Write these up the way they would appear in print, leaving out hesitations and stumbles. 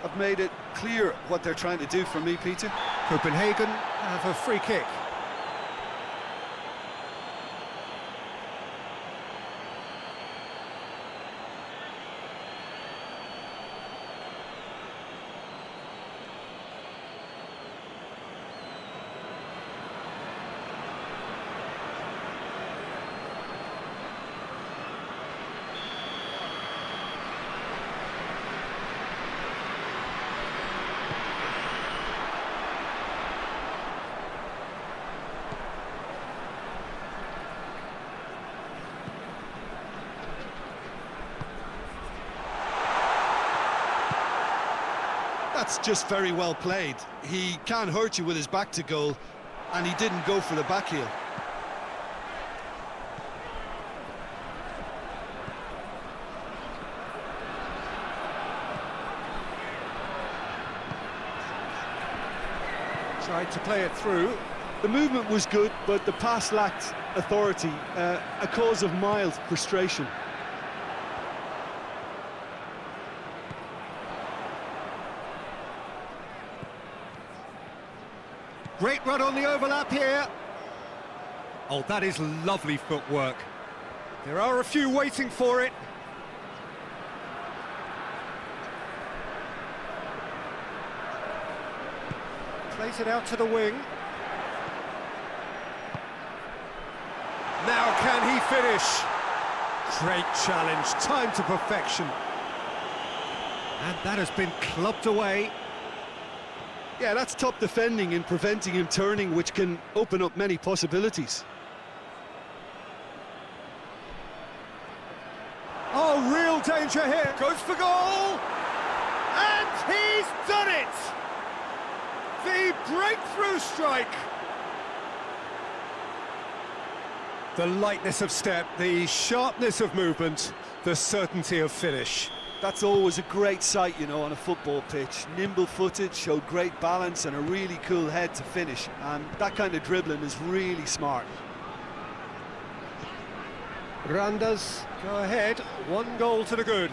have made it clear what they're trying to do for me, Peter. Copenhagen have a free kick. That's just very well played. He can't hurt you with his back to goal, and he didn't go for the back heel. Tried to play it through. The movement was good, but the pass lacked authority, a cause of mild frustration. Great run on the overlap here. Oh, that is lovely footwork. There are a few waiting for it. Plays it out to the wing. Now can he finish? Great challenge, time to perfection. And that has been clubbed away. Yeah, that's top defending and preventing him turning, which can open up many possibilities. Oh, real danger here. Goes for goal. And he's done it! The breakthrough strike. The lightness of step, the sharpness of movement, the certainty of finish. That's always a great sight, you know, on a football pitch. Nimble-footed, showed great balance and a really cool head to finish. And that kind of dribbling is really smart. Randers go ahead, 1 goal to the good.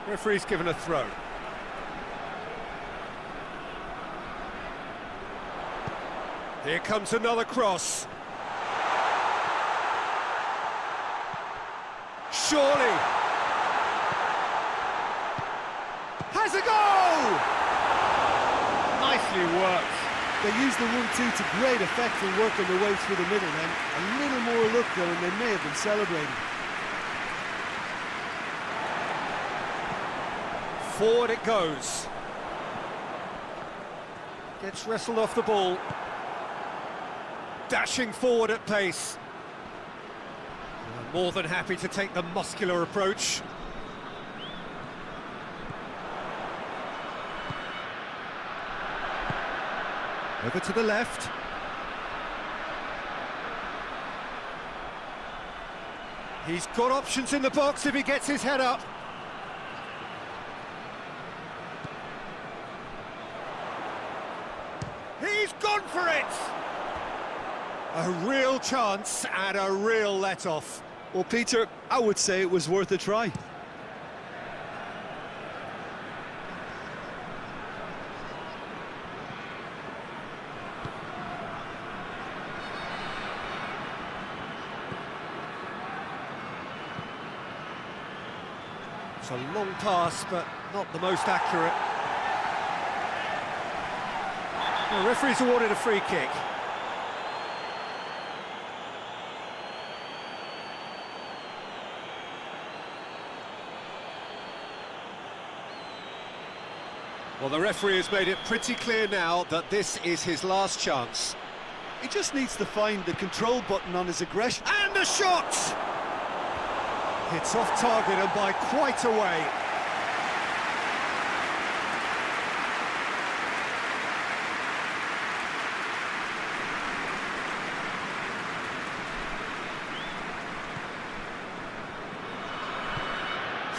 Referee's given a throw. Here comes another cross. Surely. Has a goal! Nicely worked. They used the 1-2 to great effect in working their way through the middle then. A little more look though, and they may have been celebrating. Forward it goes. Gets wrestled off the ball. Dashing forward at pace. More than happy to take the muscular approach. Over to the left. He's got options in the box if he gets his head up. He's gone for it! A real chance and a real let-off. Well, Peter, I would say it was worth a try. It's a long pass, but not the most accurate. The referee's awarded a free kick. Well, the referee has made it pretty clear now that this is his last chance. He just needs to find the control button on his aggression. And a shot! It's off target and by quite a way.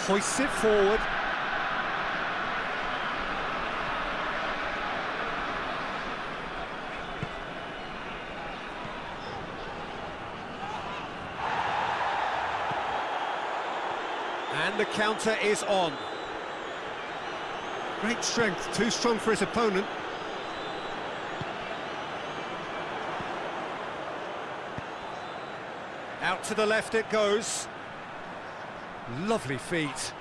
Hoists it forward. And the counter is on. Great strength, too strong for his opponent. Out to the left it goes. Lovely feet.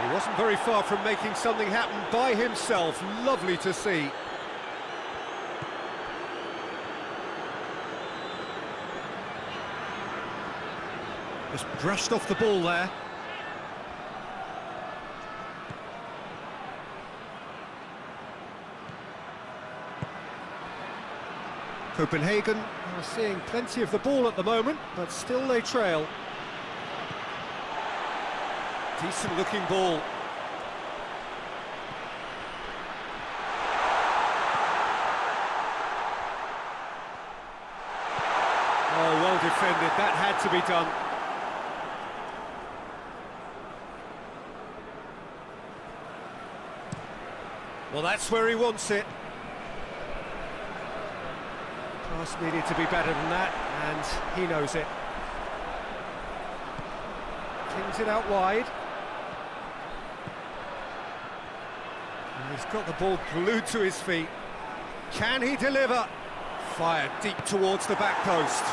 He wasn't very far from making something happen by himself. Lovely to see. Just brushed off the ball there. Copenhagen are seeing plenty of the ball at the moment, but still they trail. Decent looking ball. Oh, well defended, that had to be done. Well, that's where he wants it. Pass needed to be better than that, and he knows it. Kings it out wide. And he's got the ball glued to his feet. Can he deliver? Fired deep towards the back post.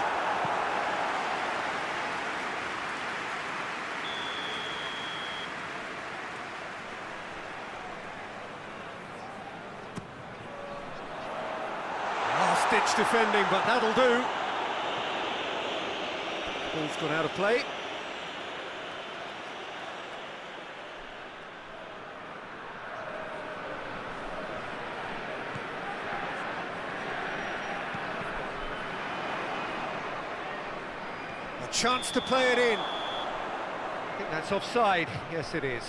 Last-ditch defending, but that'll do. Ball's gone out of play. A chance to play it in. I think that's offside. Yes, it is.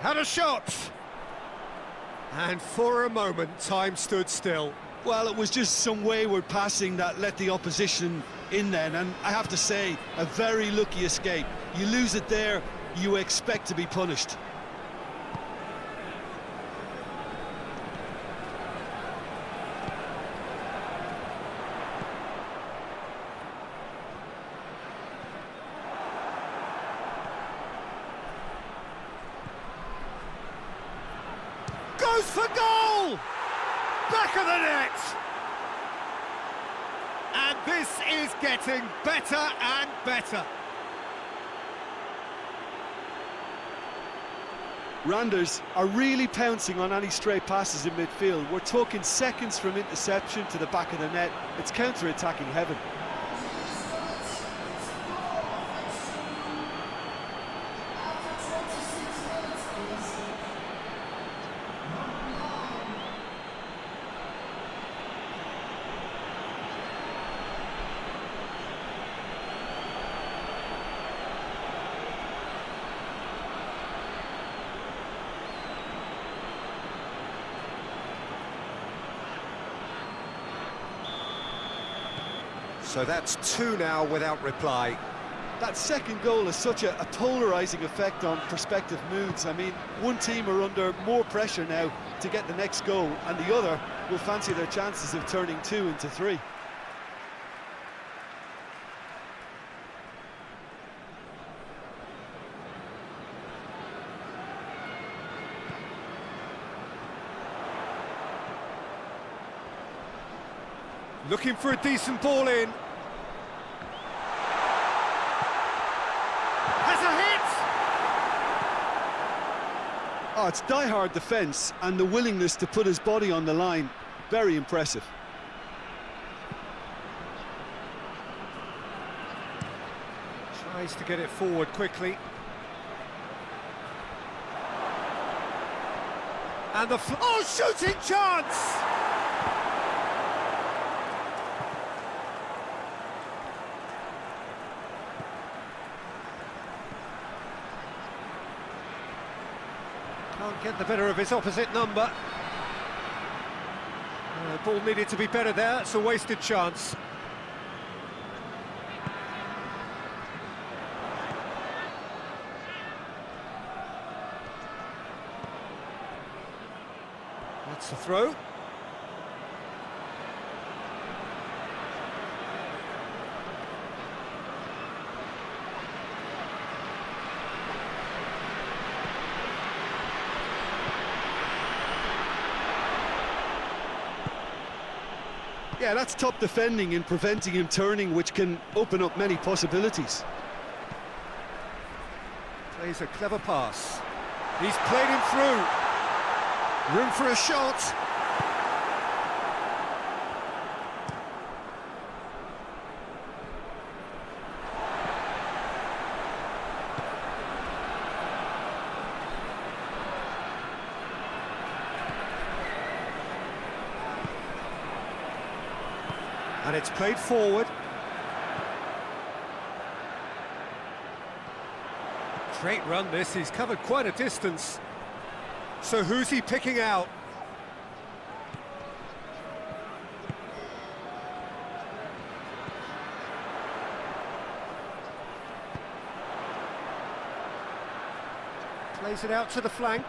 Had a shot! And for a moment, time stood still. Well, it was just some wayward passing that let the opposition in then, and I have to say, a very lucky escape. You lose it there, you expect to be punished. Goes for goal! Back of the net! And this is getting better and better. Randers are really pouncing on any stray passes in midfield. We're talking seconds from interception to the back of the net. It's counter-attacking heaven. So that's two now without reply. That second goal has such a polarising effect on prospective moods. I mean, one team are under more pressure now to get the next goal, and the other will fancy their chances of turning 2 into 3. Looking for a decent ball in. Has a hit! Oh, it's die-hard defence and the willingness to put his body on the line. Very impressive. Tries to get it forward quickly. And the... Oh, shooting chance! Can't get the better of his opposite number. Ball needed to be better there, it's a wasted chance. That's the throw. Yeah, that's top defending and preventing him turning, which can open up many possibilities. Plays a clever pass. He's played him through. Room for a shot. And it's played forward. Great run this, he's covered quite a distance. So who's he picking out? Plays it out to the flank.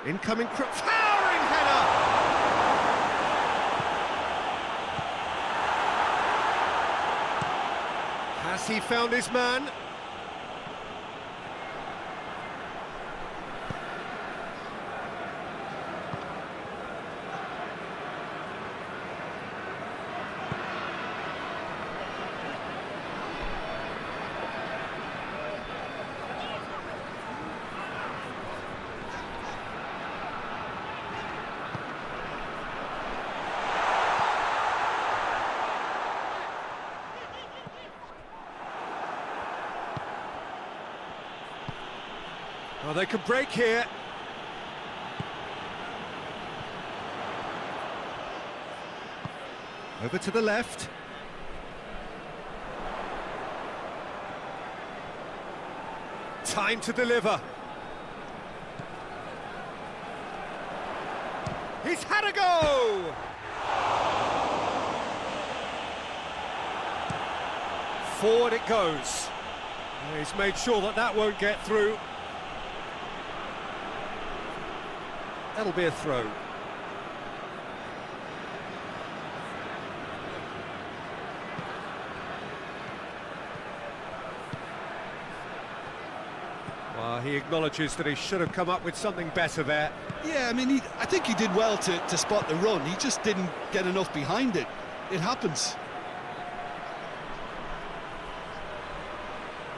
Incoming towering header! Has he found his man? Well, they could break here. Over to the left. Time to deliver. He's had a go! Forward it goes. He's made sure that that won't get through. That'll be a throw. Well, he acknowledges that he should have come up with something better there. Yeah, I mean, I think he did well to spot the run. He just didn't get enough behind it. It happens.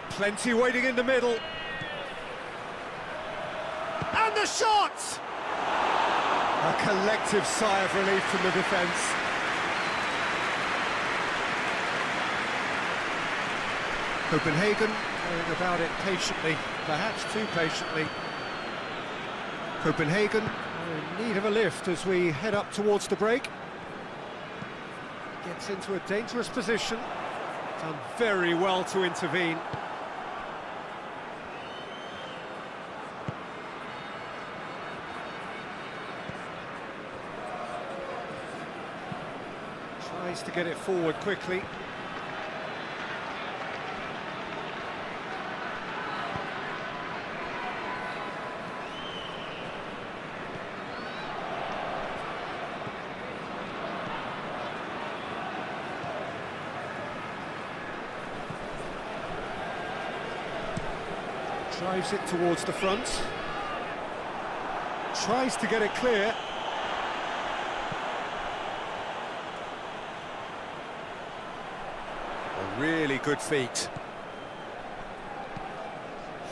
Plenty waiting in the middle. And the shot! A collective sigh of relief from the defence. Copenhagen going about it patiently, perhaps too patiently. Copenhagen in need of a lift as we head up towards the break. Gets into a dangerous position. Done very well to intervene. Tries to get it forward quickly. Drives it towards the front. Tries to get it clear. A really good feat.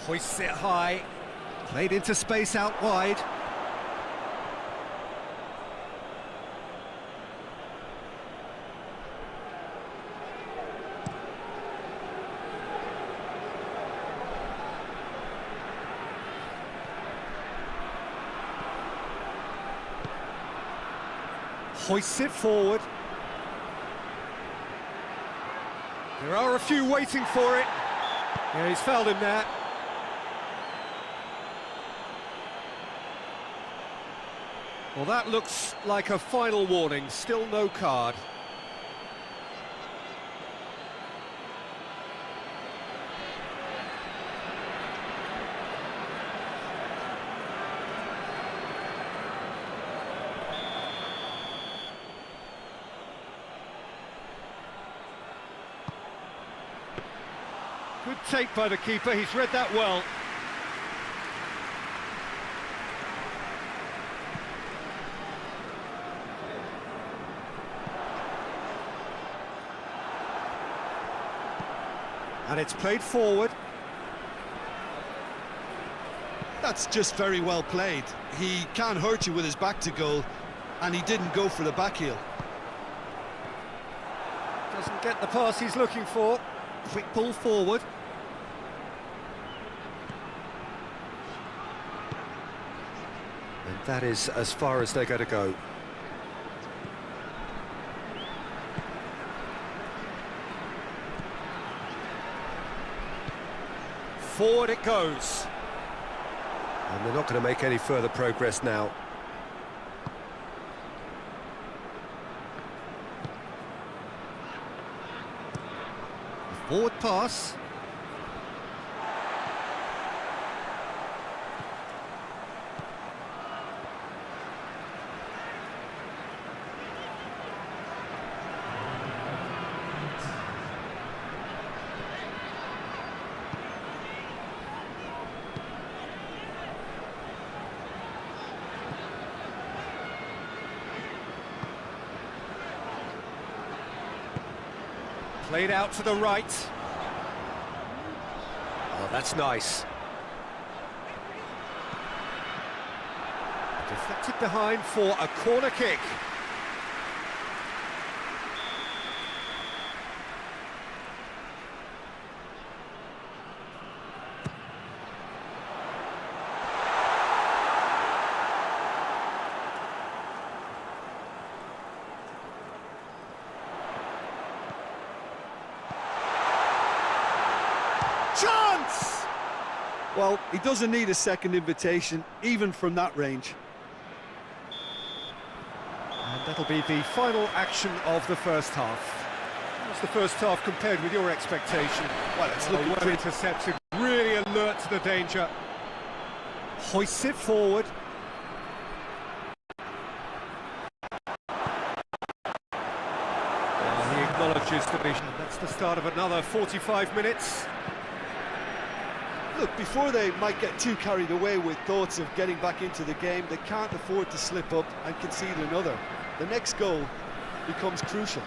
Hoists it high. Played into space out wide. Hoists it forward. There are a few waiting for it. Yeah, he's fouled him there. Well, that looks like a final warning, still no card. Good take by the keeper, he's read that well. And it's played forward. That's just very well played. He can't hurt you with his back to goal, and he didn't go for the back heel. Doesn't get the pass he's looking for. Quick pull forward. And that is as far as they're going to go. Forward it goes. And they're not going to make any further progress now. Forward pass. Played out to the right. Oh, that's nice. Deflected behind for a corner kick. Chance! Well, he doesn't need a second invitation, even from that range. And that'll be the final action of the first half. What's the first half compared with your expectation? Well, it's looking well intercepted, really alert to the danger. Hoists it forward. He acknowledges the vision. That's the start of another 45 minutes. Look, before they might get too carried away with thoughts of getting back into the game, they can't afford to slip up and concede another. The next goal becomes crucial.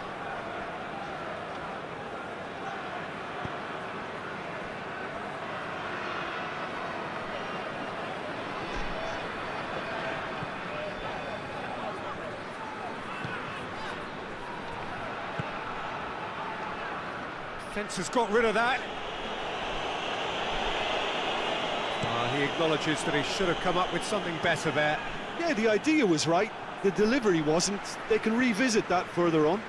Defence has got rid of that. He acknowledges that he should have come up with something better there. Yeah, the idea was right, the delivery wasn't. They can revisit that further on.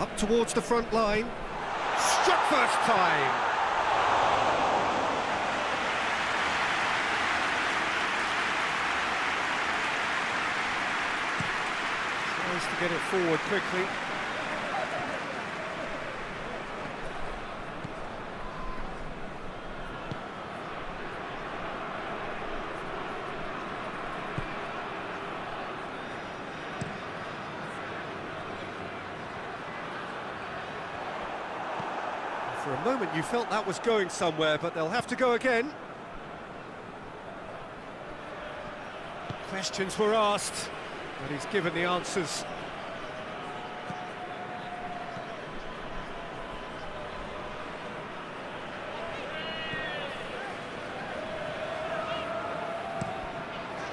Up towards the front line. Struck first time. Tries to get it forward quickly. For a moment you felt that was going somewhere, but they'll have to go again. Questions were asked, but he's given the answers.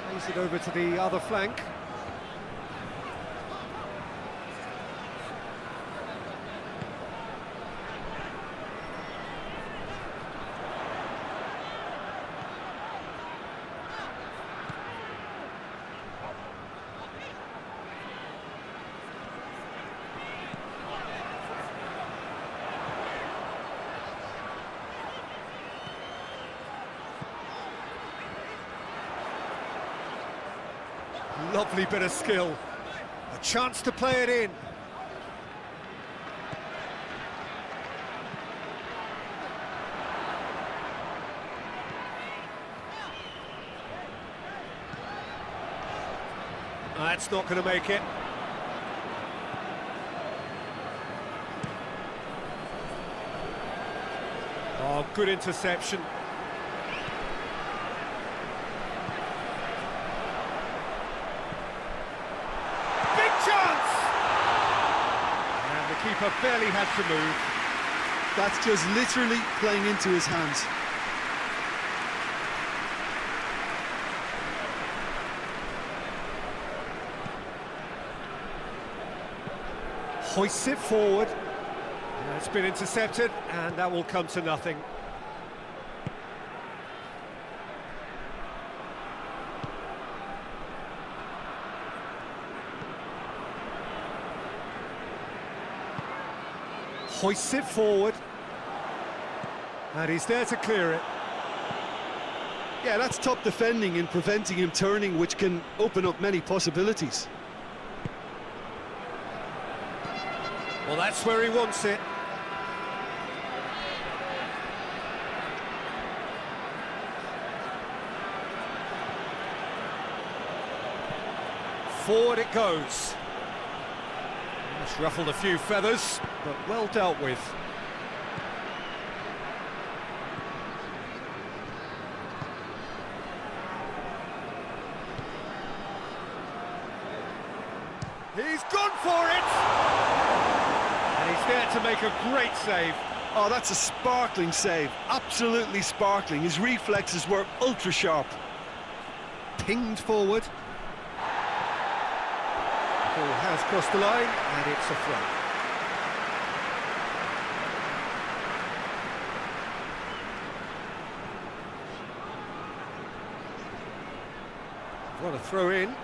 Plays it over to the other flank. Lovely bit of skill. A chance to play it in. That's not going to make it. Oh, good interception. Big chance! And the keeper barely had to move. That's just literally playing into his hands. Hoists it forward. It's been intercepted, and that will come to nothing. Hoists it forward. And he's there to clear it. Yeah, that's top defending and preventing him turning, which can open up many possibilities. Well, that's where he wants it. Forward it goes. It's ruffled a few feathers, but well dealt with. He's gone for it! And he's there to make a great save. Oh, that's a sparkling save. Absolutely sparkling. His reflexes were ultra sharp. Pinged forward. Ball has crossed the line, and it's a throw. What a throw in.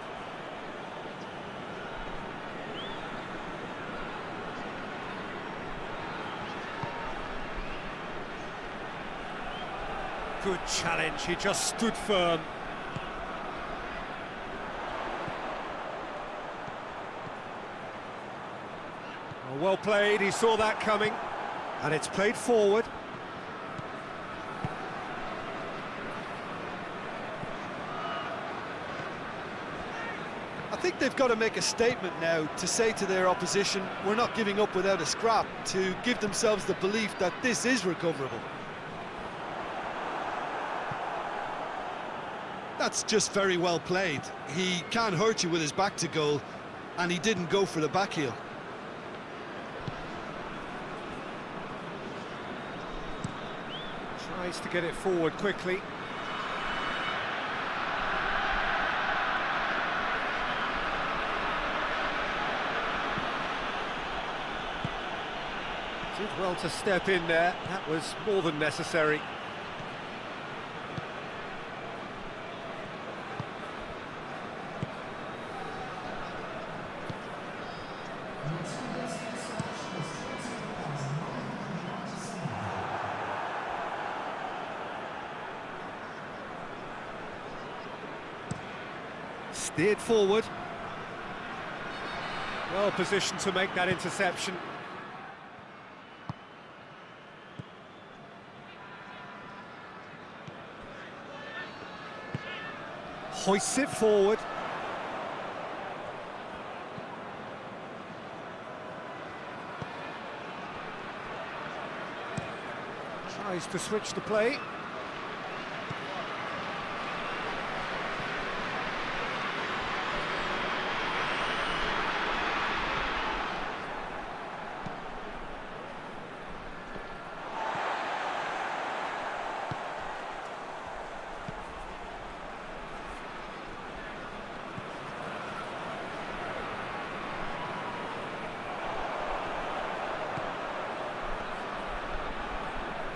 Good challenge, he just stood firm. Well played, he saw that coming, and it's played forward. I think they've got to make a statement now to say to their opposition, we're not giving up without a scrap, to give themselves the belief that this is recoverable. That's just very well played. He can't hurt you with his back to goal, and he didn't go for the back heel. Tries to get it forward quickly. Did well to step in there. That was more than necessary. Steered forward. Well positioned to make that interception. Hoists it forward. Tries to switch the play.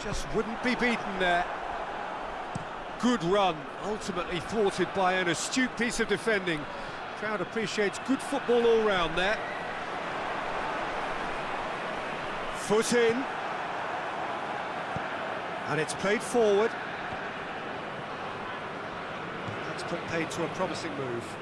Just wouldn't be beaten there. Good run, ultimately thwarted by an astute piece of defending. Crowd appreciates good football all round there. Foot in. And it's played forward. That's put paid to a promising move.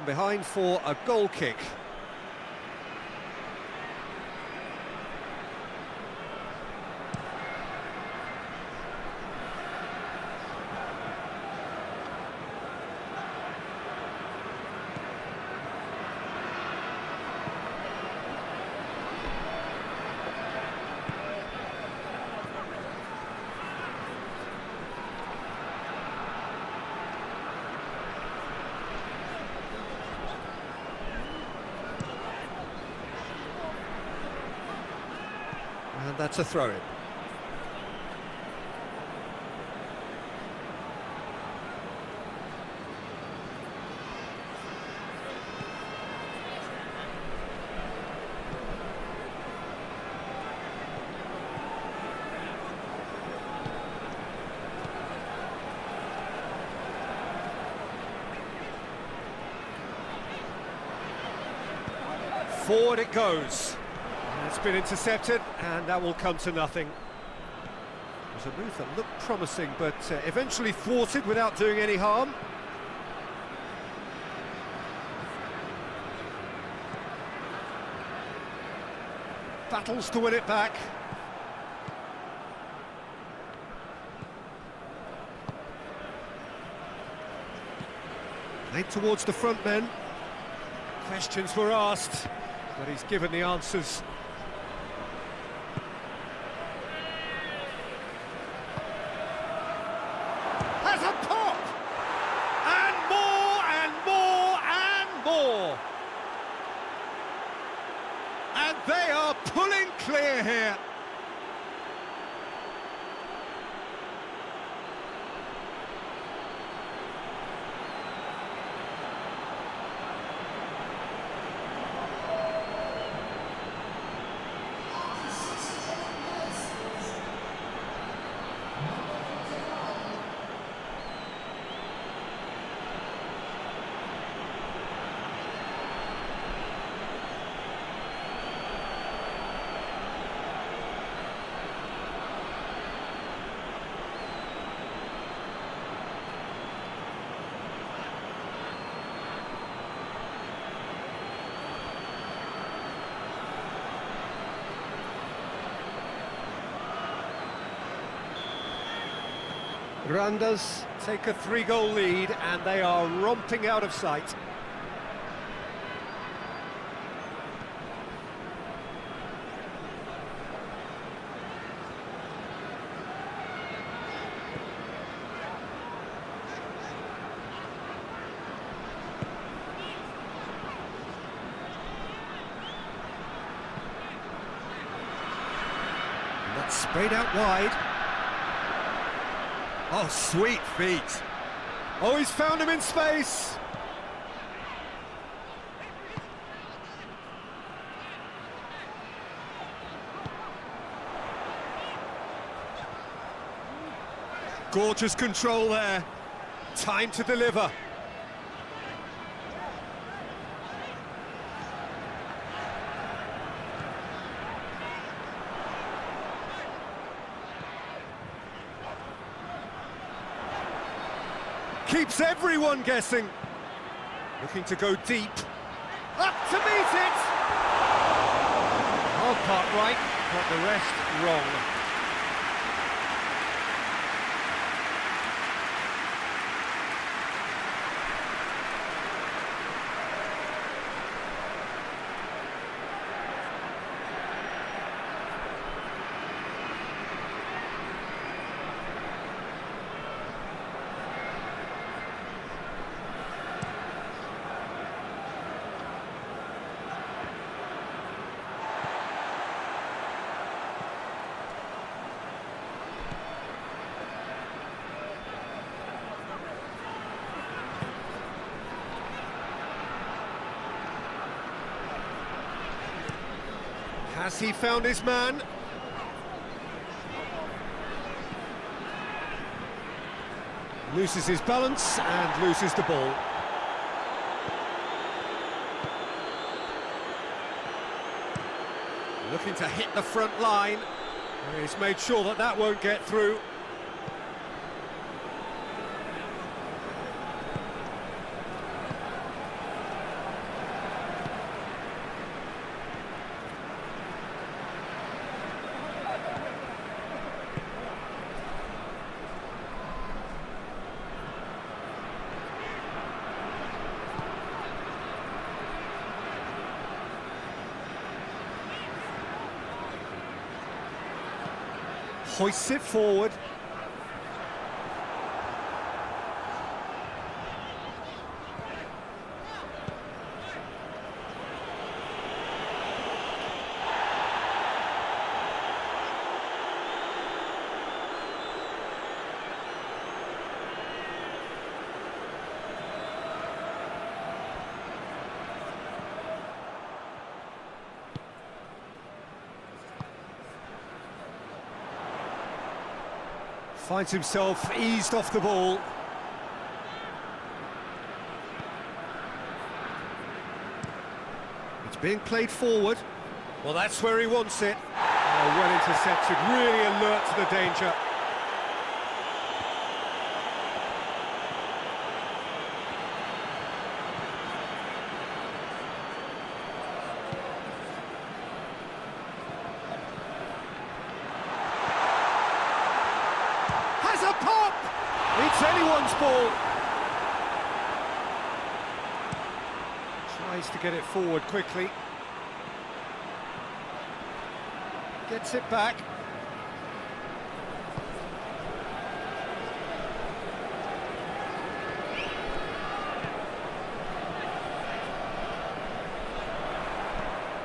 behind for a goal kick. And that's a throw-in. Forward it goes. It's been intercepted, and that will come to nothing. It was a move that looked promising, but eventually thwarted without doing any harm. Battles to win it back. Played towards the front men. Questions were asked, but he's given the answers. Has a pop! And more, and more, and more! And they are pulling clear here. Randers take a 3-goal lead, and they are romping out of sight. And that's sprayed out wide. Oh, sweet feet. Oh, he's found him in space. Gorgeous control there. Time to deliver. Keeps everyone guessing. Looking to go deep. Up to meet it! Hard part right, but the rest wrong. Has he found his man? Loses his balance and loses the ball. Looking to hit the front line. He's made sure that that won't get through. Hoists it forward. Finds himself eased off the ball. It's being played forward. Well, that's where he wants it. Oh, well intercepted, really alert to the danger. A pop! It's anyone's ball. Tries to get it forward quickly. Gets it back.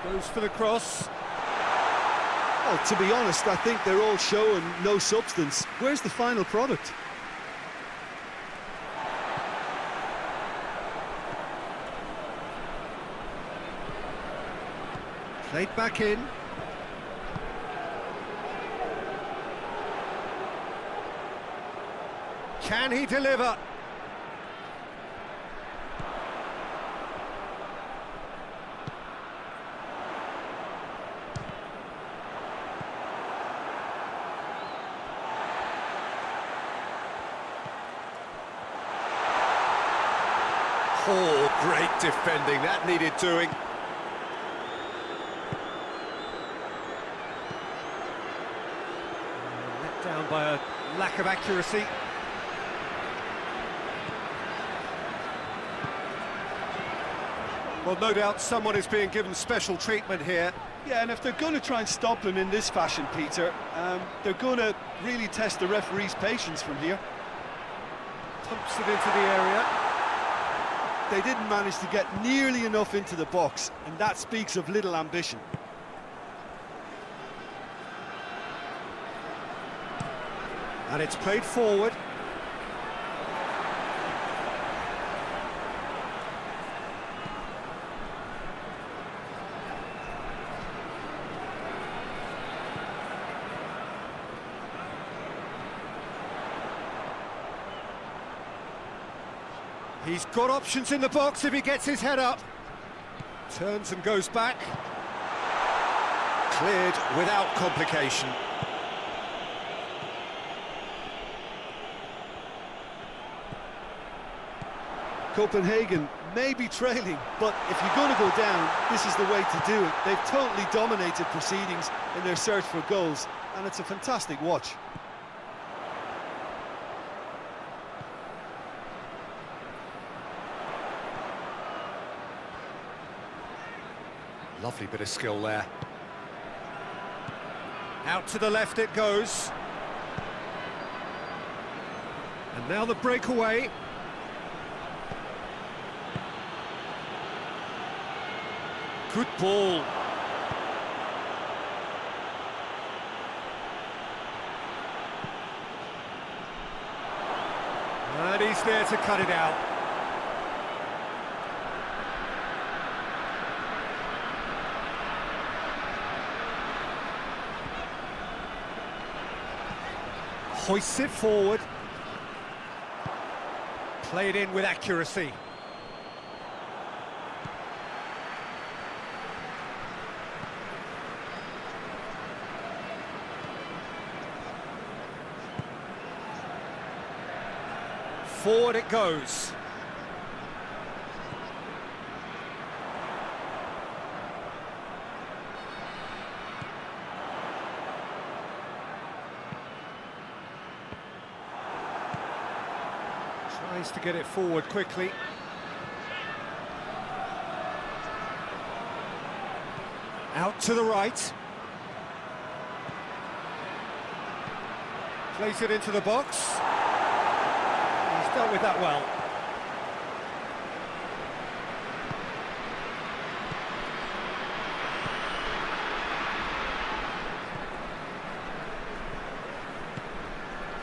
Goes for the cross. Well, to be honest, I think they're all show and no substance. Where's the final product? Played back in. Can he deliver? Oh, great defending, that needed doing. Let down by a lack of accuracy. Well, no doubt someone is being given special treatment here. Yeah, and if they're going to try and stop him in this fashion, Peter, they're going to really test the referee's patience from here. Pumps it into the area. They didn't manage to get nearly enough into the box, and that speaks of little ambition. And it's played forward. He's got options in the box if he gets his head up. Turns and goes back. Cleared without complication. Copenhagen may be trailing, but if you're going to go down, this is the way to do it. They've totally dominated proceedings in their search for goals, and it's a fantastic watch. Lovely bit of skill there. Out to the left it goes. And now the breakaway. Good ball. And he's there to cut it out. Hoists it forward. Played in with accuracy. Forward it goes. Tries to get it forward quickly. Out to the right. Plays it into the box. He's dealt with that well.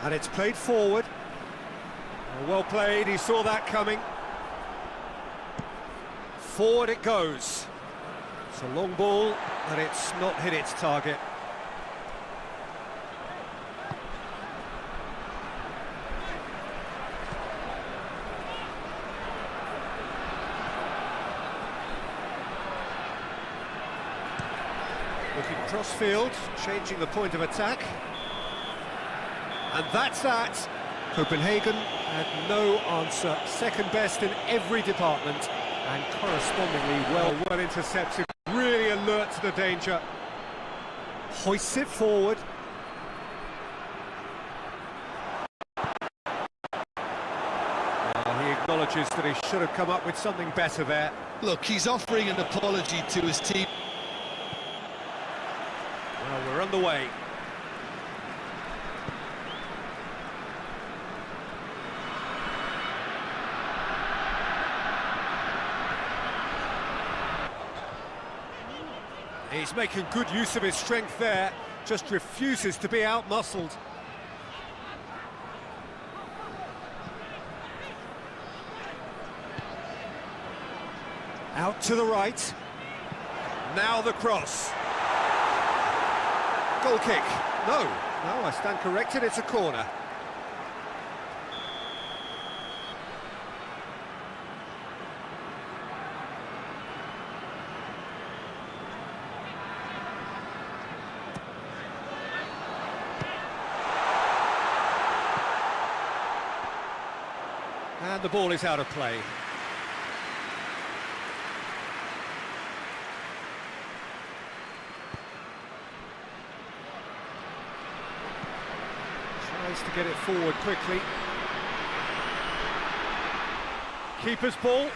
And it's played forward. Well played, he saw that coming. Forward it goes. It's a long ball, but it's not hit its target. Looking cross-field, changing the point of attack. And that's that. Copenhagen had no answer. Second best in every department, and correspondingly well intercepted. Really alert to the danger. Hoists it forward. He acknowledges that he should have come up with something better there. Look, he's offering an apology to his team. Well, we're underway. He's making good use of his strength there, just refuses to be out-muscled. Out to the right. Now the cross. Goal kick. No, I stand corrected, it's a corner. And the ball is out of play. Tries to get it forward quickly. Keeper's ball.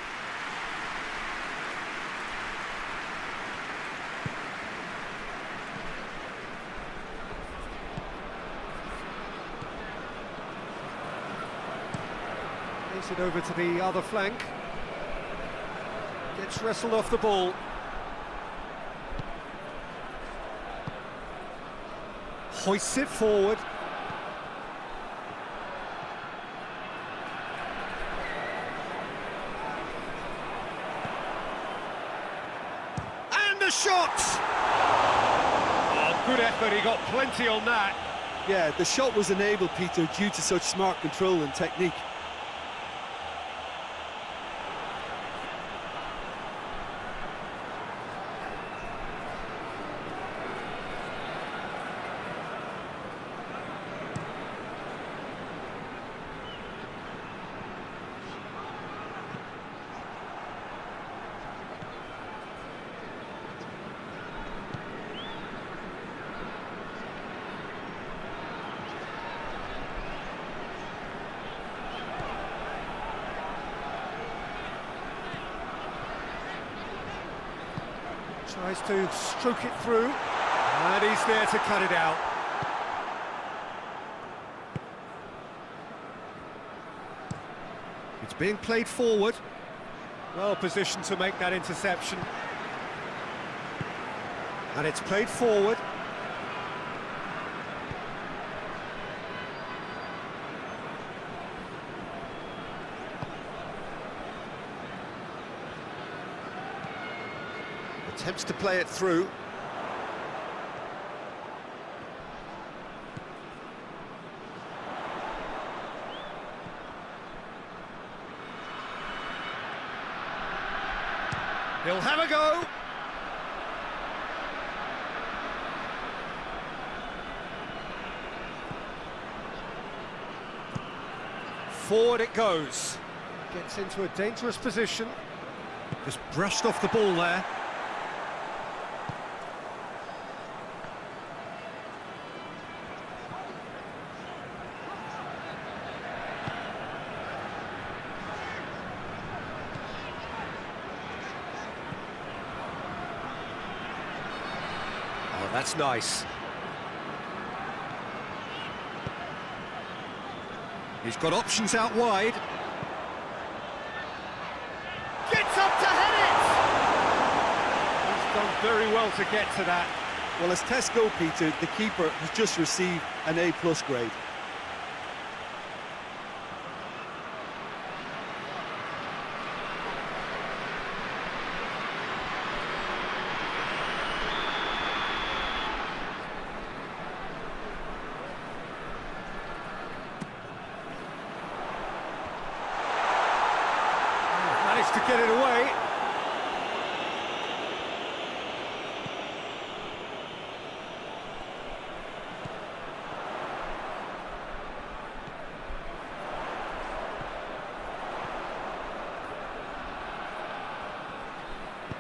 It over to the other flank. Gets wrestled off the ball. Hoists it forward. And the shot! Oh, good effort, he got plenty on that. Yeah, the shot was enabled, Peter, due to such smart control and technique. Tries to stroke it through, and he's there to cut it out. It's being played forward. Well positioned to make that interception. And it's played forward. Attempts to play it through. He'll have a go. Forward it goes. Gets into a dangerous position. Just brushed off the ball there. Oh, that's nice. He's got options out wide. Gets up to head it! He's done very well to get to that. Well, as tests go, Peter, the keeper has just received an A+ grade. Managed to get it away.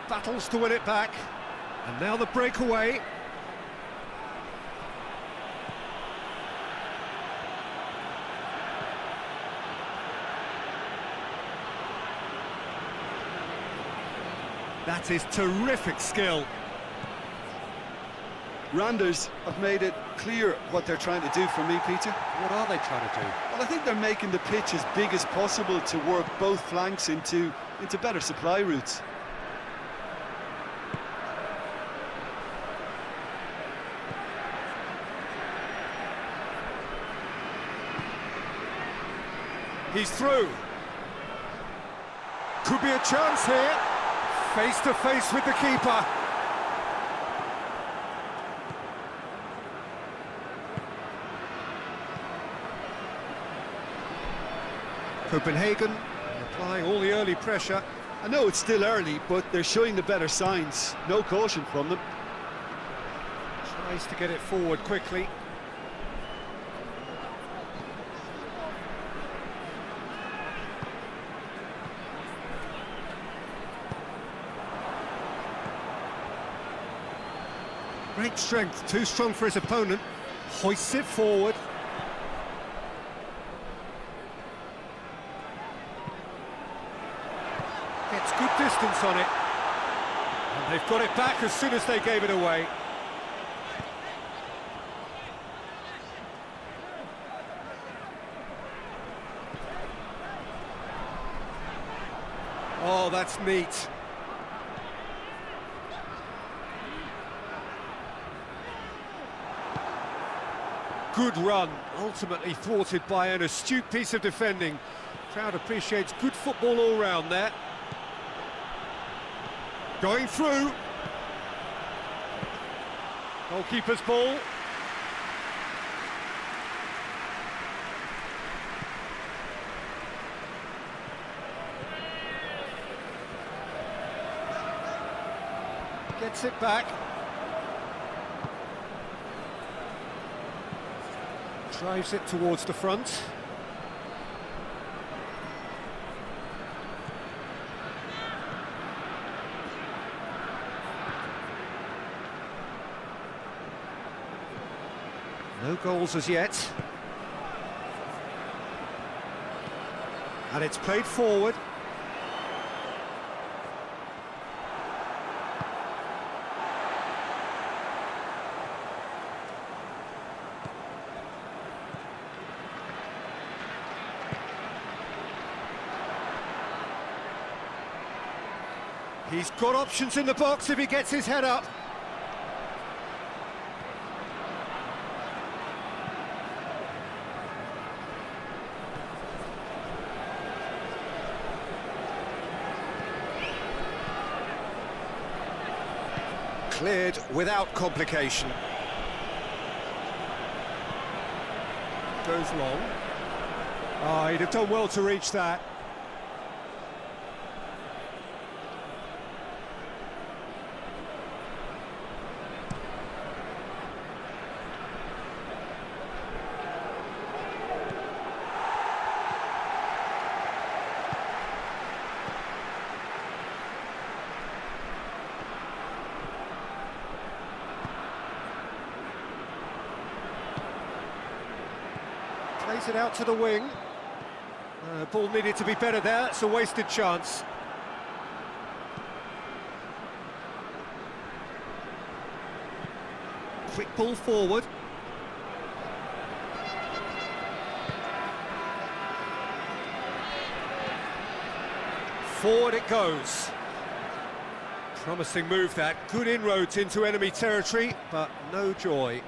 Battles to win it back, and now the breakaway. That is terrific skill. Randers have made it clear what they're trying to do for me, Peter. What are they trying to do? Well, I think they're making the pitch as big as possible to work both flanks into better supply routes. He's through. Could be a chance here. Face to face with the keeper. Copenhagen applying all the early pressure. I know it's still early, but they're showing the better signs. No caution from them. Tries to get it forward quickly. Great strength, too strong for his opponent. Hoists it forward. Gets good distance on it. And they've got it back as soon as they gave it away. Oh, that's neat. Good run, ultimately thwarted by an astute piece of defending. Crowd appreciates good football all round there. Going through. Goalkeeper's ball. Gets it back. Drives it towards the front. No goals as yet. And it's played forward. He's got options in the box if he gets his head up. Cleared without complication. Goes long. Oh, he'd have done well to reach that. Plays it out to the wing. Ball needed to be better there, it's a wasted chance. Quick ball forward. Forward it goes. Promising move that. Good inroads into enemy territory, but no joy.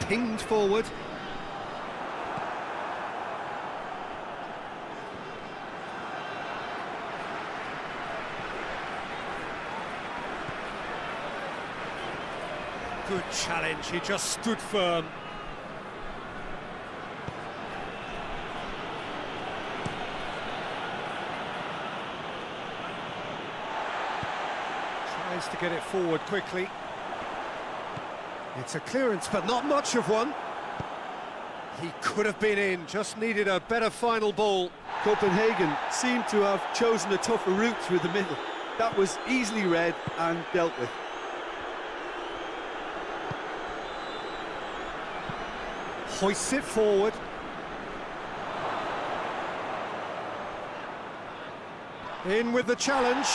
Pinged forward. Good challenge, he just stood firm. Tries to get it forward quickly. It's a clearance, but not much of one. He could have been in, just needed a better final ball. Copenhagen seemed to have chosen a tougher route through the middle. That was easily read and dealt with. Hoists it forward. In with the challenge.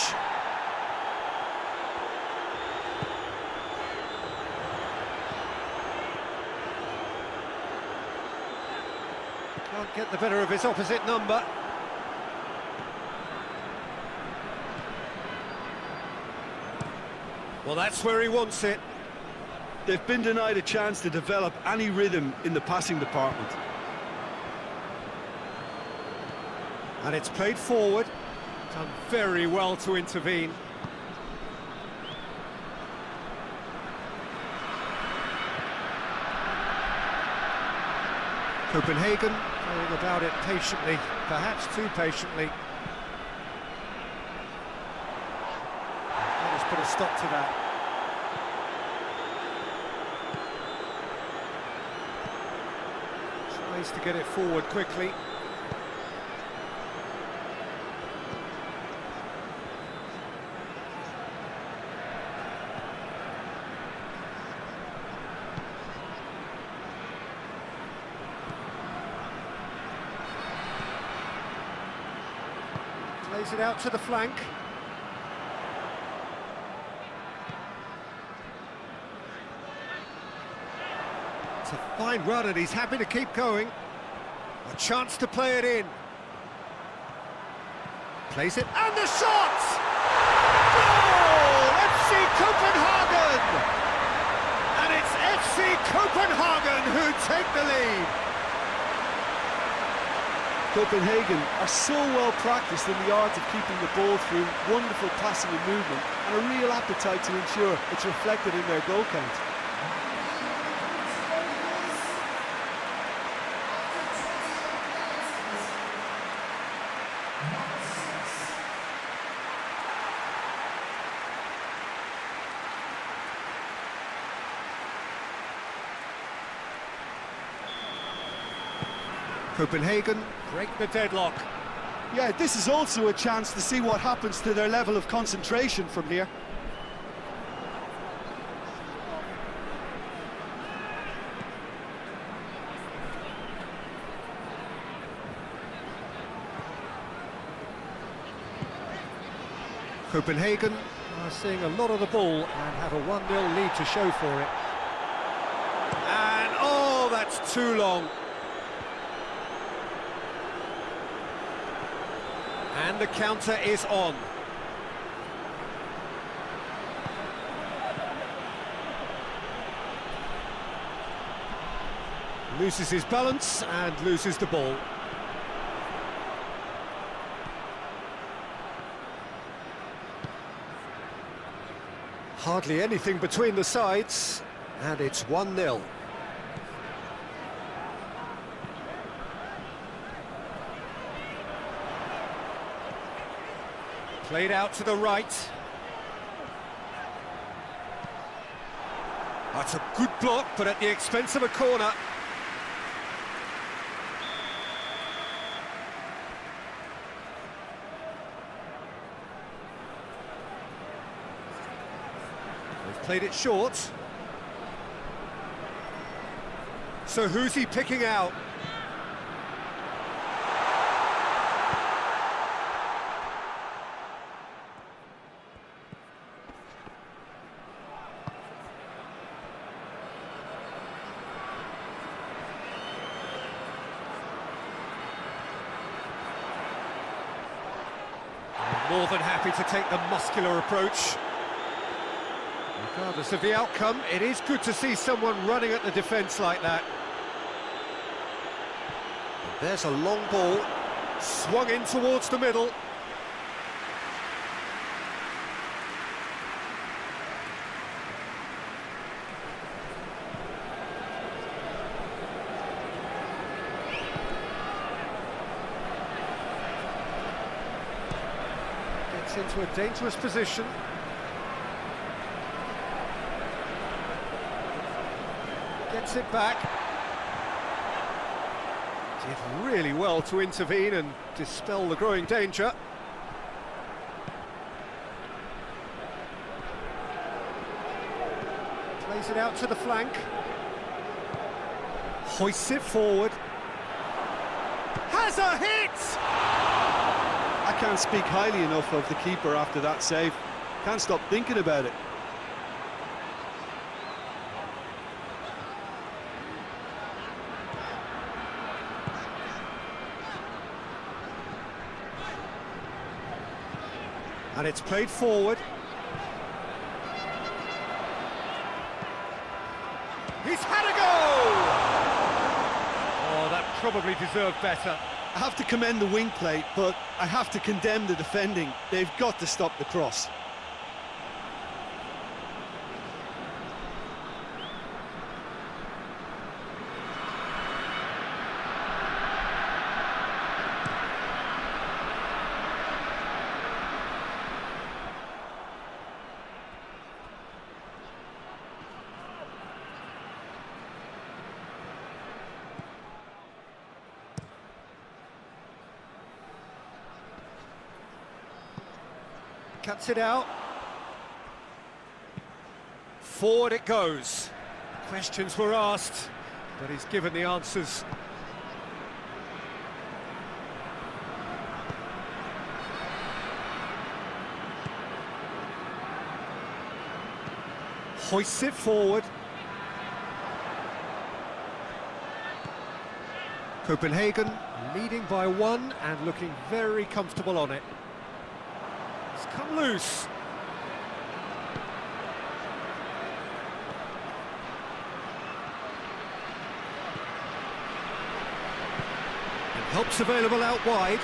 Can't get the better of his opposite number. Well, that's where he wants it. They've been denied a chance to develop any rhythm in the passing department. And it's played forward. Done very well to intervene. Copenhagen going about it patiently, perhaps too patiently. Let us put a stop to that. Tries to get it forward quickly. Plays it out to the flank. It's a fine run and he's happy to keep going. A chance to play it in. Plays it, and the shot! Goal! FC Copenhagen! And it's FC Copenhagen who take the lead. Copenhagen are so well practiced in the art of keeping the ball through wonderful passing and movement, and a real appetite to ensure it's reflected in their goal count. Copenhagen break the deadlock. Yeah, this is also a chance to see what happens to their level of concentration from here. Copenhagen are seeing a lot of the ball and have a 1-0 lead to show for it. And oh, that's too long. And the counter is on. Loses his balance and loses the ball. Hardly anything between the sides, and it's 1-0. Played out to the right. That's a good block, but at the expense of a corner. They've played it short. So who's he picking out? More than happy to take the muscular approach. Regardless of the outcome, it is good to see someone running at the defence like that. And there's a long ball, swung in towards the middle. Gets into a dangerous position. Gets it back. Did really well to intervene and dispel the growing danger. Plays it out to the flank. Hoists it forward. Has a hit! I can't speak highly enough of the keeper after that save. Can't stop thinking about it. And it's played forward. He's had a goal! Oh, that probably deserved better. I have to commend the wing play, but I have to condemn the defending. They've got to stop the cross. Cuts it out. Forward it goes. Questions were asked, but he's given the answers. Hoists it forward. Copenhagen leading by 1 and looking very comfortable on it. Come loose. And help's available out wide.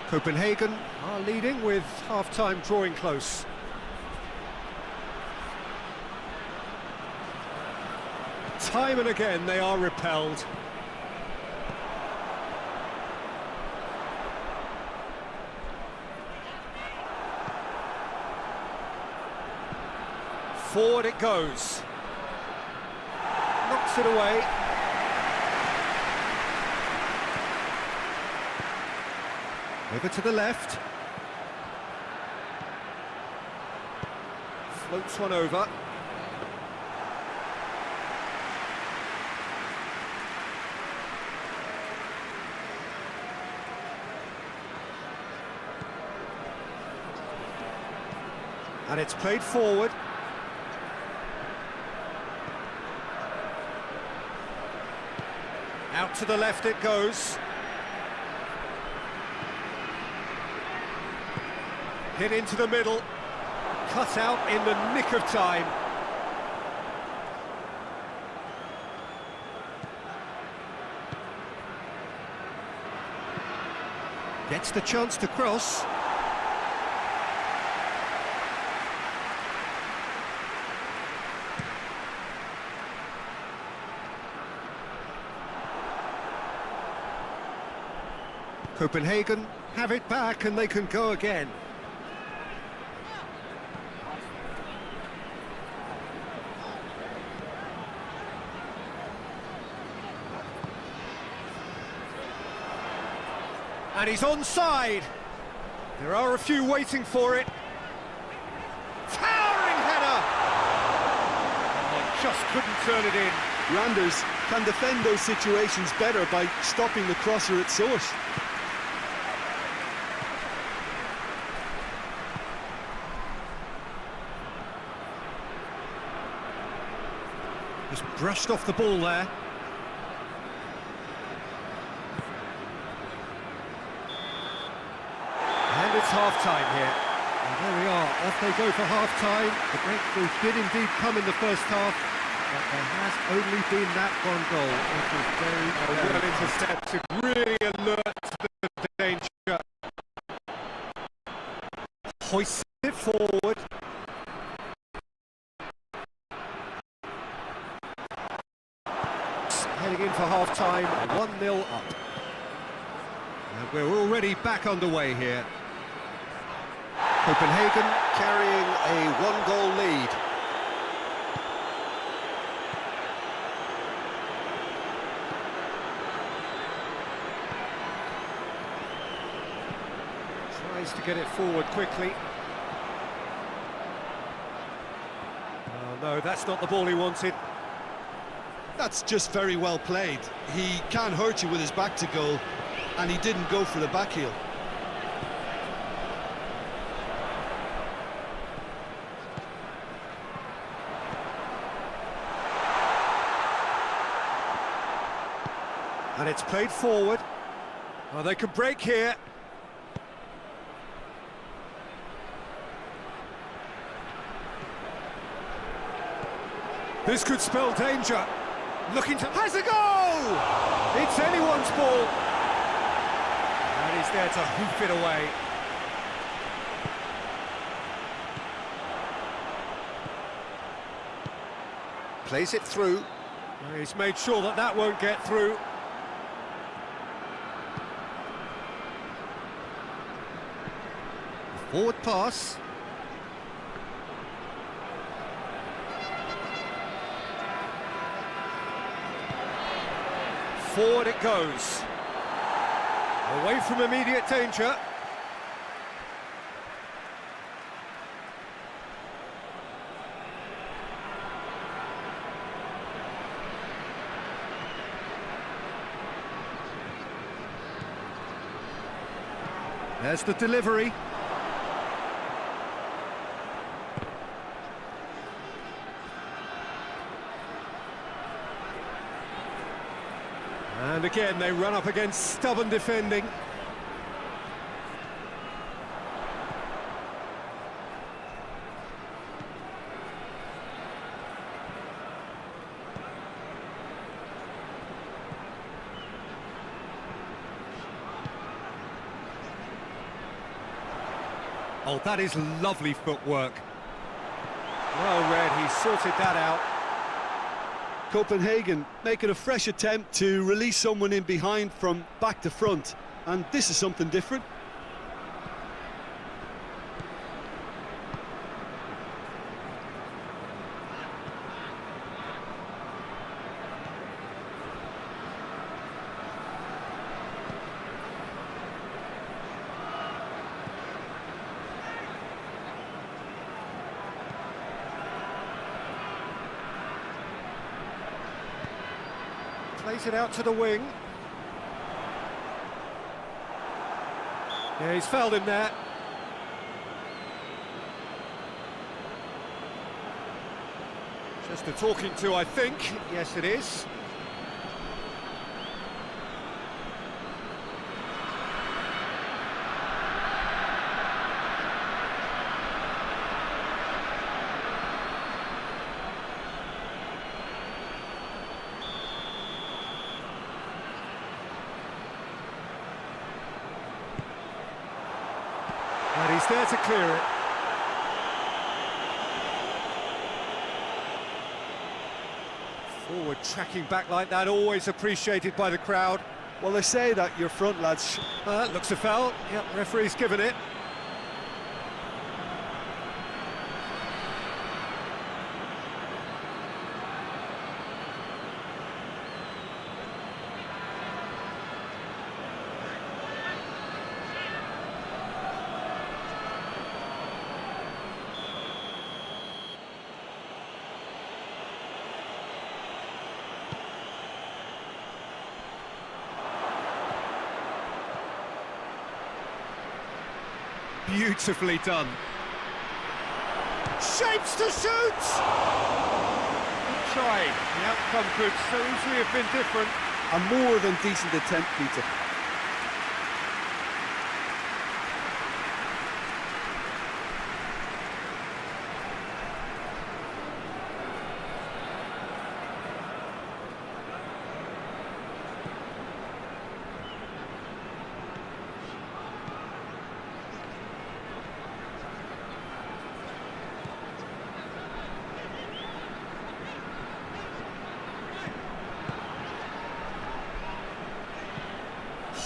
Copenhagen are leading with half-time drawing close. Time and again they are repelled. Forward it goes. Knocks it away. Over to the left. Floats one over. And it's played forward. Out to the left it goes. Hit into the middle. Cut out in the nick of time. Gets the chance to cross. Copenhagen have it back and they can go again. And he's onside. There are a few waiting for it. Towering header! Oh, just couldn't turn it in. Randers can defend those situations better by stopping the crosser at source. Just brushed off the ball there. it's half-time here. And there we are, off they go for half-time. The breakthrough did indeed come in the first half, but there has only been that one goal. It was very well intercepted, really alert to the danger. Hoists it forward. Heading in for half-time, 1-0 up. And we're already back underway here. Copenhagen carrying a one-goal lead. Tries to get it forward quickly. Oh no, that's not the ball he wanted. That's just very well played. He can't hurt you with his back to goal, and he didn't go for the back heel. And it's played forward. Oh, they can break here. This could spell danger. Looking to... has a goal! It's anyone's ball. And he's there to hoof it away. Plays it through. He's made sure that that won't get through. Forward pass. Forward it goes. Away from immediate danger. There's the delivery. And again, they run up against stubborn defending. Oh, that is lovely footwork. Well read, he sorted that out. Copenhagen making a fresh attempt to release someone in behind from back to front, and this is something different. Plays it out to the wing. Yeah, he's fouled him there. Just a talking to, I think. Yes, it is. And he's there to clear it. Forward tracking back like that, always appreciated by the crowd. Well, they say that your front lads... Looks a foul. Yep, referee's given it. Beautifully done. Shapes to shoot! Trying. The outcome could so easily have been different. A more than decent attempt, Peter.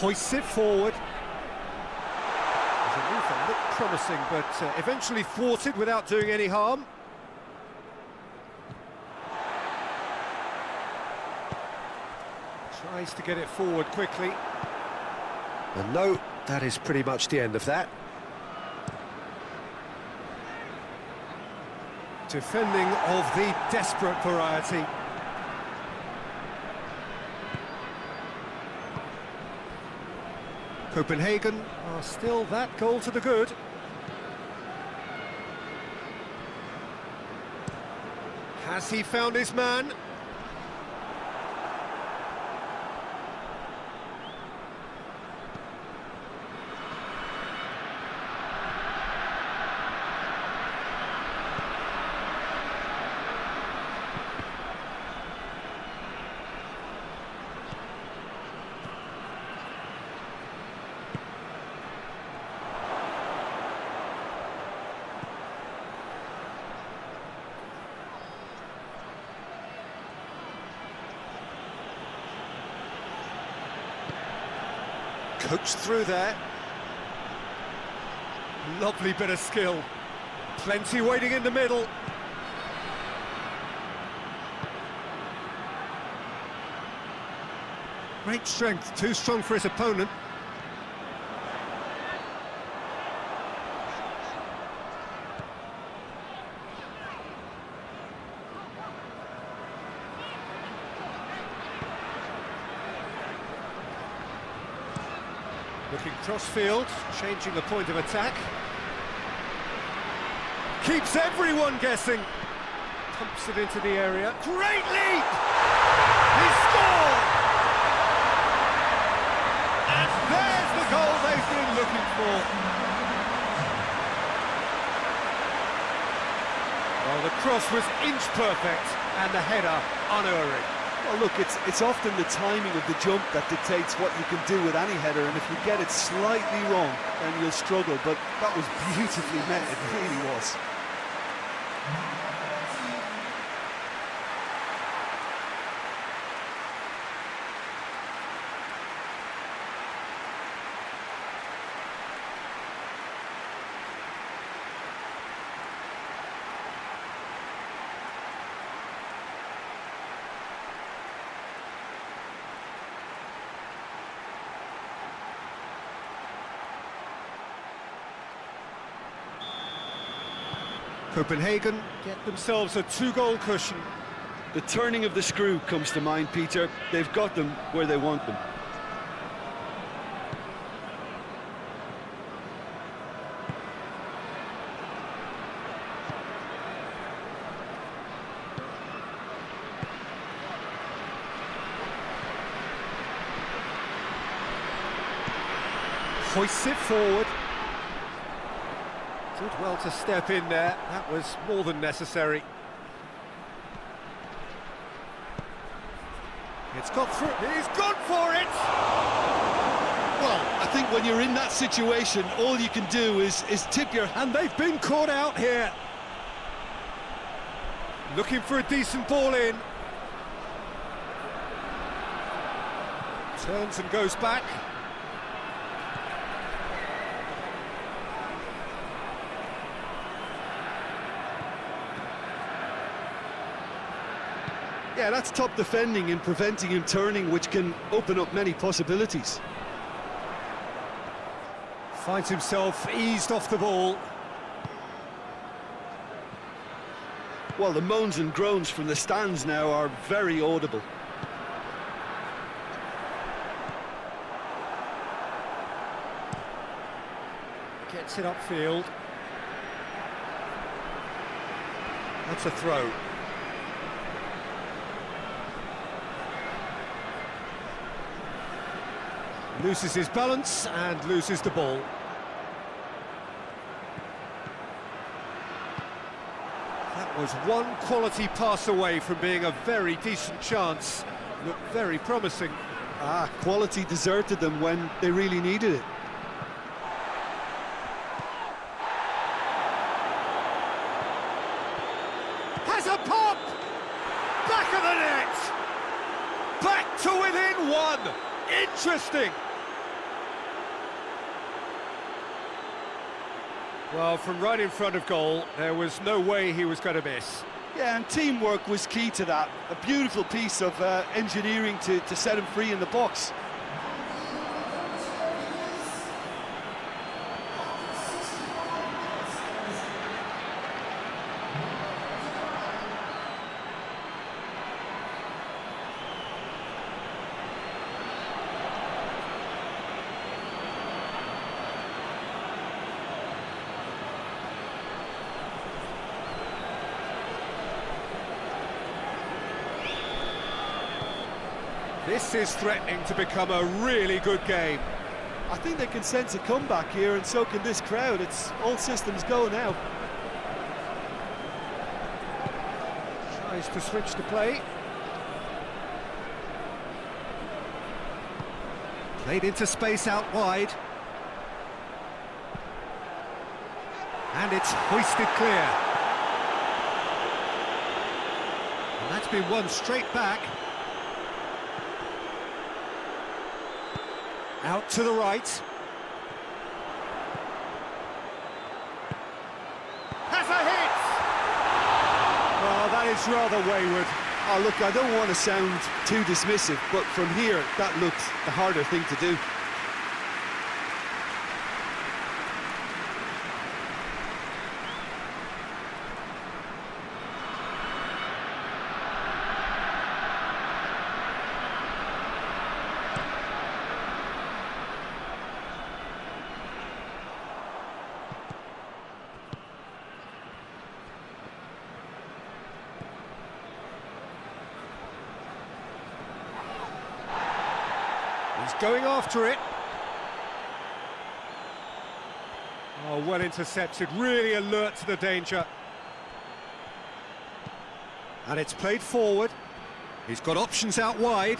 Hoists it forward. The move that looked promising, but eventually thwarted without doing any harm. Tries to get it forward quickly. And no, that is pretty much the end of that. Defending of the desperate variety. Copenhagen are still that goal to the good. Has he found his man? Coached through there. Lovely bit of skill. Plenty waiting in the middle. Great strength, too strong for his opponent. Looking cross-field, changing the point of attack. Keeps everyone guessing. Pumps it into the area. Great leap! He scored! And there's the goal they've been looking for. Well, the cross was inch perfect and the header unerring. Well, look, it's often the timing of the jump that dictates what you can do with any header, and if you get it slightly wrong, then you'll struggle, but that was beautifully met, it really was. Copenhagen get themselves a 2-goal cushion. The turning of the screw comes to mind, Peter. They've got them where they want them. Hoists it forward. Did well to step in there, that was more than necessary. It's got through, he's gone for it! Well, I think when you're in that situation, all you can do is tip your hand. And they've been caught out here. Looking for a decent ball in. Turns and goes back. Yeah, that's top defending and preventing him turning, which can open up many possibilities. Finds himself eased off the ball. Well, the moans and groans from the stands now are very audible. Gets it upfield. That's a throw. Loses his balance and loses the ball. That was one quality pass away from being a very decent chance. Looked very promising. Quality deserted them when they really needed it. Has a pop! Back of the net! Back to within one! Interesting! Well, from right in front of goal, there was no way he was going to miss. Yeah, and teamwork was key to that. A beautiful piece of engineering to set him free in the box. This is threatening to become a really good game. I think they can sense a comeback here, and so can this crowd. It's all systems go now. Tries to switch the play. Played into space out wide. And it's hoisted clear. And that's been won straight back. Out to the right. Has a hit! Oh, that is rather wayward. Oh, look, I don't want to sound too dismissive, but from here, that looked the harder thing to do. He's going after it. Oh, well intercepted, really alert to the danger. And it's played forward. He's got options out wide.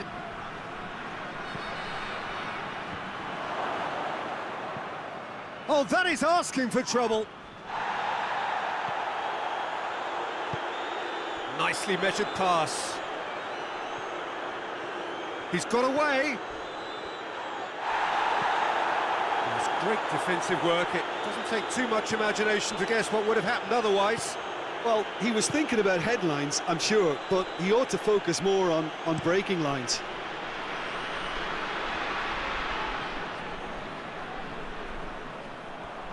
Oh, that is asking for trouble. Nicely measured pass. He's got away. Great defensive work. It doesn't take too much imagination to guess what would have happened otherwise. Well, he was thinking about headlines, I'm sure, but he ought to focus more on breaking lines.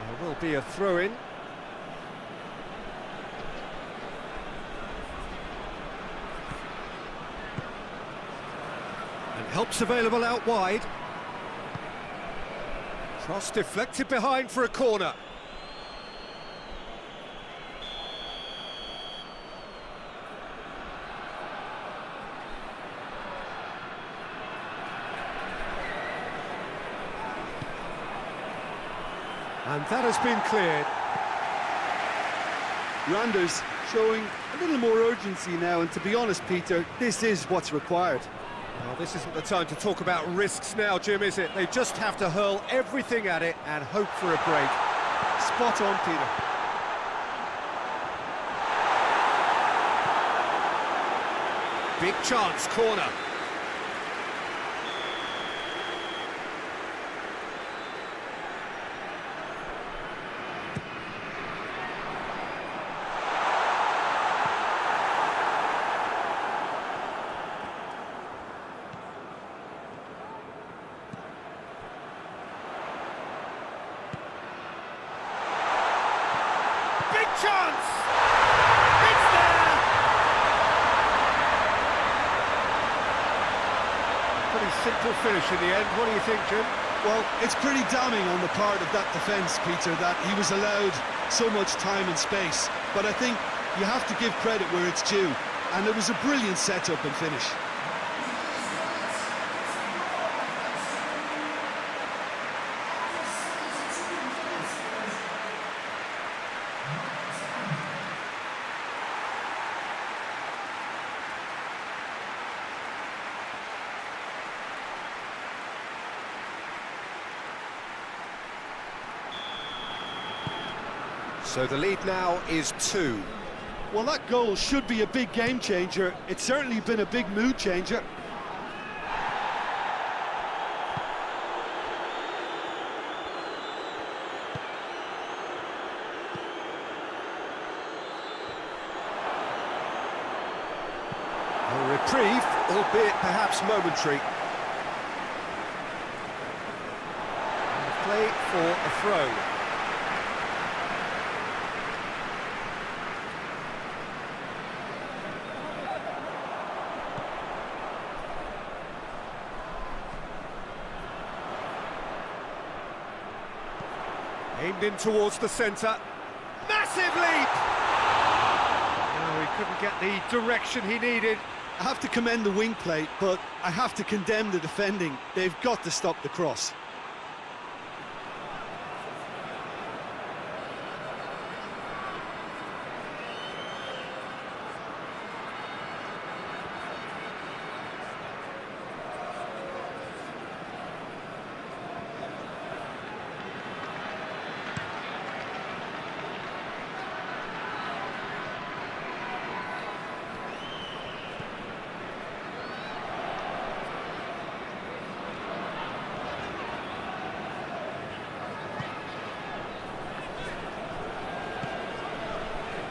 There will be a throw-in. And help's available out wide. Cross deflected behind for a corner. And that has been cleared. Randers showing a little more urgency now, and to be honest, Peter, this is what's required. Well, this isn't the time to talk about risks now, Jim, is it? They just have to hurl everything at it and hope for a break. Spot on, Peter. Big chance, corner. Chance! It's there! Pretty simple finish in the end. What do you think, Jim? Well, it's pretty damning on the part of that defence, Peter, that he was allowed so much time and space. But I think you have to give credit where it's due. And it was a brilliant setup and finish. So the lead now is 2. Well, that goal should be a big game changer. It's certainly been a big mood changer. reprieve, albeit perhaps momentary. And play for a throw. Aimed in towards the centre. Massive leap! No, he couldn't get the direction he needed. I have to commend the wing play, but I have to condemn the defending. They've got to stop the cross.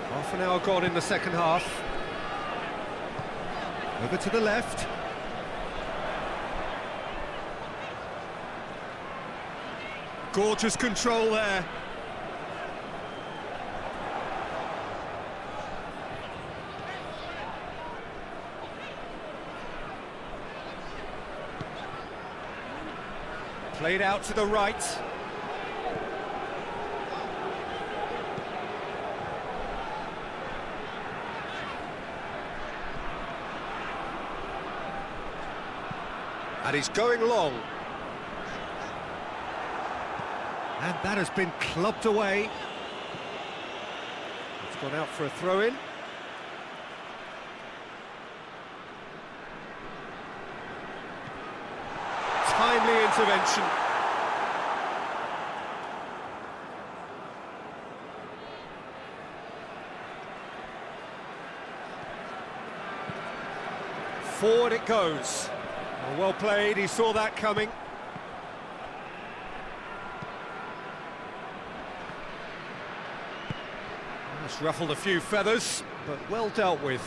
Half an hour gone in the second half. Over to the left. Gorgeous control there. Played out to the right. And he's going long. And that has been clubbed away. It's gone out for a throw-in. Timely intervention. Forward it goes. Well played, he saw that coming. That's ruffled a few feathers, but well dealt with.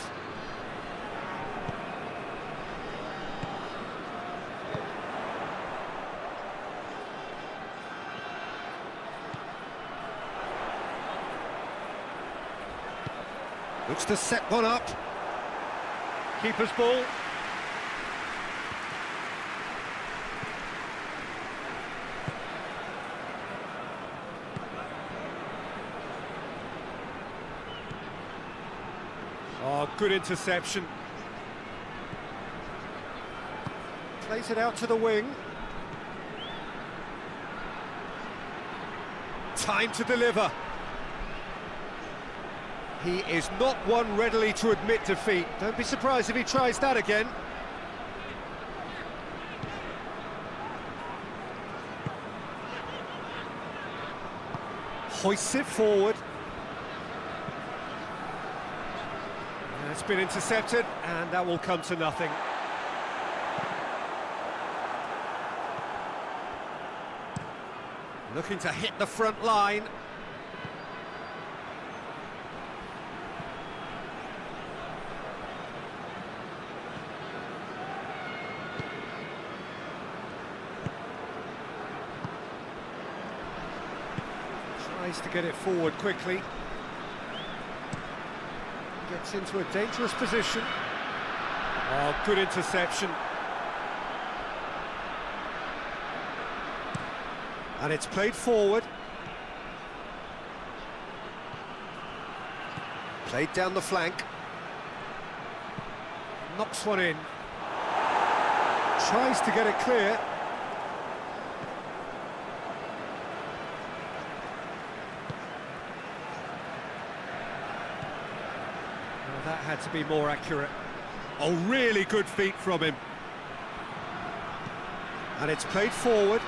Looks to set one up. Keeper's ball. Oh, good interception. Plays it out to the wing. Time to deliver. He is not one readily to admit defeat. Don't be surprised if he tries that again. Hoists it forward. It's been intercepted, and that will come to nothing. Looking to hit the front line. Tries to get it forward quickly. Gets into a dangerous position. Oh, good interception. And it's played forward. Played down the flank. Knocks one in. Tries to get it clear. That had to be more accurate. Oh, really good feet from him. And it's played forward.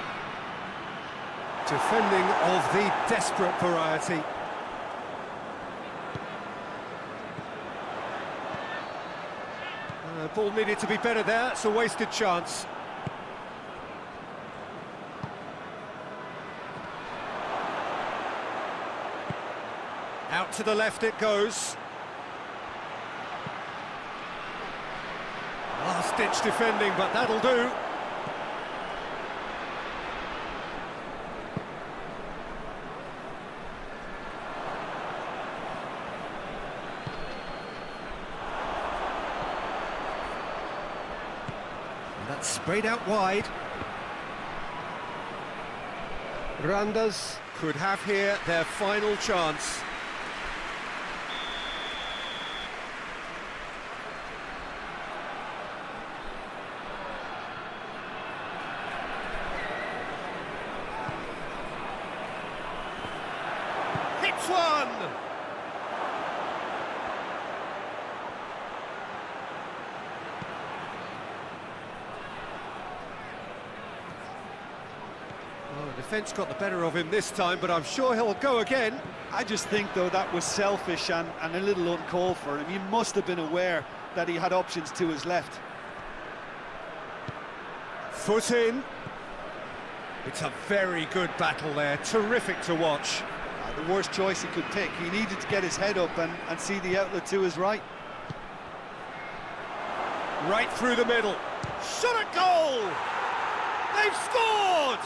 Defending of the desperate variety. Ball needed to be better there. It's a wasted chance. Out to the left it goes. Last-ditch defending, but that'll do. And that's sprayed out wide. Randers could have here their final chance. Hits one! Well, the defence got the better of him this time, but I'm sure he'll go again. I just think, though, that was selfish and a little uncalled for him. He must have been aware that he had options to his left. Foot in. It's a very good battle there, terrific to watch. The worst choice he could pick. He needed to get his head up and see the outlet to his right. Right through the middle. Shot a goal! They've scored!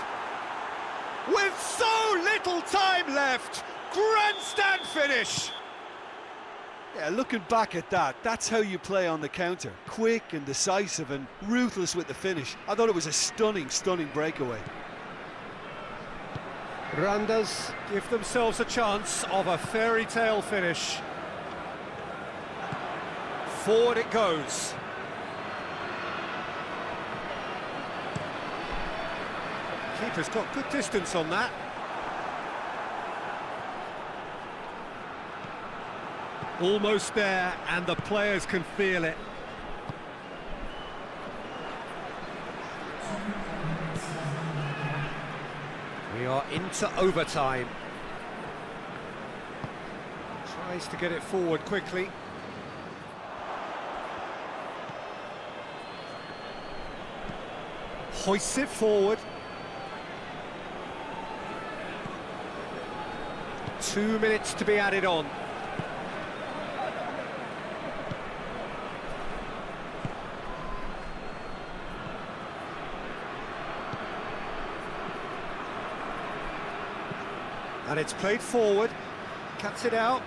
With so little time left, grandstand finish! Yeah, looking back at that, that's how you play on the counter. Quick and decisive and ruthless with the finish. I thought it was a stunning, stunning breakaway. Randers give themselves a chance of a fairy tale finish. Forward it goes. Keeper's got good distance on that. Almost there, and the players can feel it. We are into overtime. Tries to get it forward quickly. Hoists it forward. 2 minutes to be added on. And it's played forward, cuts it out.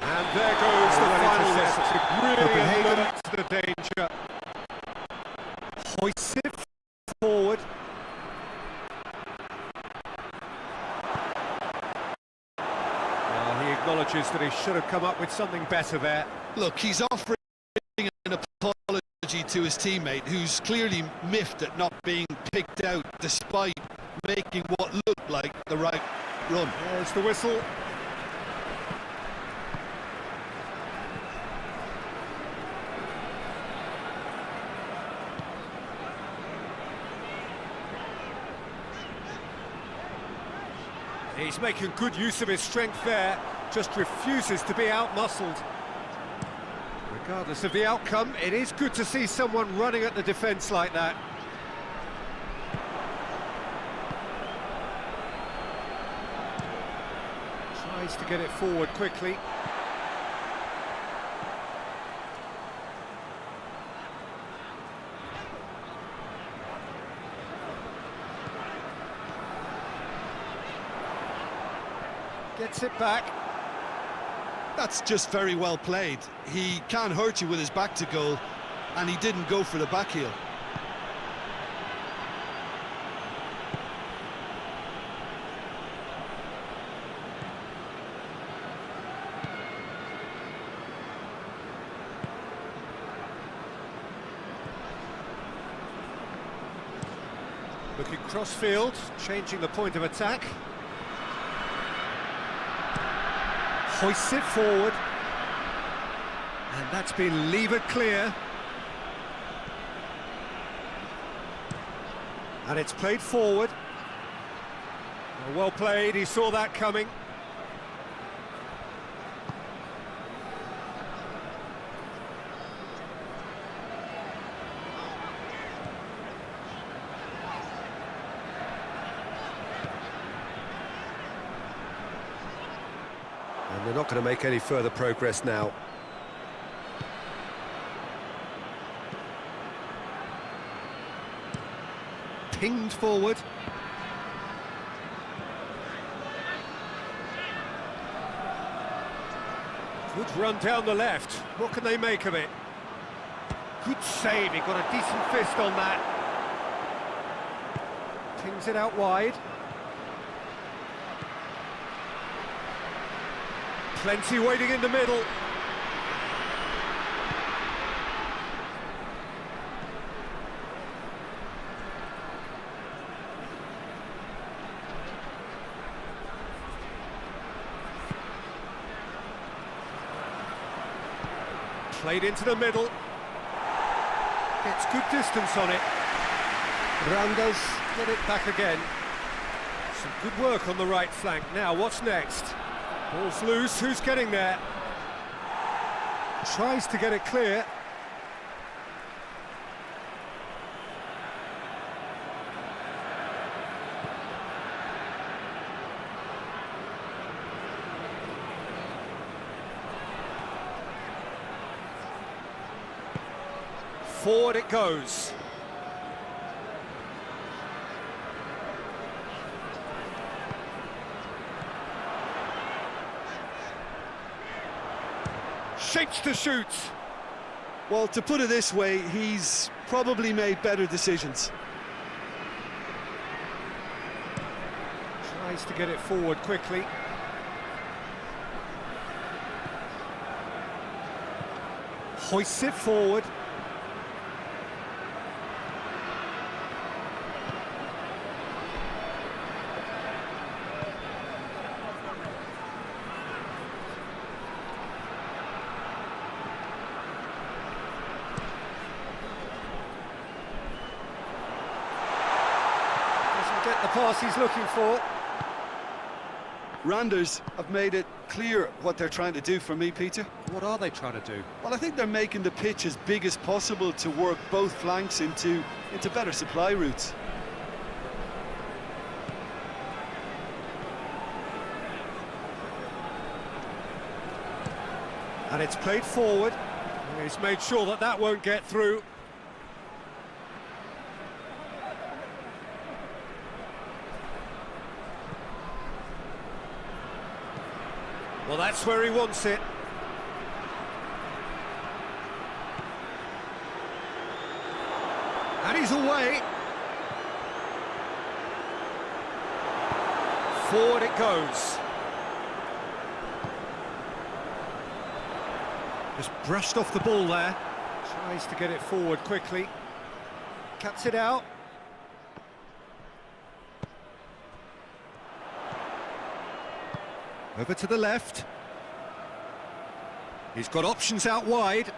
And there goes the final whistle. Really alerts the danger. Hoists it forward. Well, he acknowledges that he should have come up with something better there. Look, he's offering an apology to his teammate, who's clearly miffed at not being picked out despite making what looked like the right run. There's the whistle. He's making good use of his strength there, just refuses to be out-muscled. Regardless of the outcome, it is good to see someone running at the defence like that. Tries to get it forward quickly. Gets it back. That's just very well played. He can't hurt you with his back to goal, and he didn't go for the back heel. Looking cross-field, changing the point of attack. Hoists it forward, and that's been levered clear. And it's played forward. Well played, he saw that coming. they're not going to make any further progress now. Pinged forward. Good run down the left. What can they make of it? Good save, he got a decent fist on that. Pings it out wide. Plenty waiting in the middle. Played into the middle. Gets good distance on it. Randers get it back again. Some good work on the right flank. Now, what's next? Ball's loose, who's getting there? Tries to get it clear. Forward it goes. Shapes to shoot. Well, to put it this way, he's probably made better decisions. Tries to get it forward quickly. Hoists it forward. Get the pass he's looking for. Randers have made it clear what they're trying to do for me, Peter. What are they trying to do? Well, I think they're making the pitch as big as possible to work both flanks into better supply routes. And it's played forward. He's made sure that that won't get through. Well, that's where he wants it. And he's away. Forward it goes. Just brushed off the ball there. Tries to get it forward quickly. Cuts it out. Over to the left. He's got options out wide.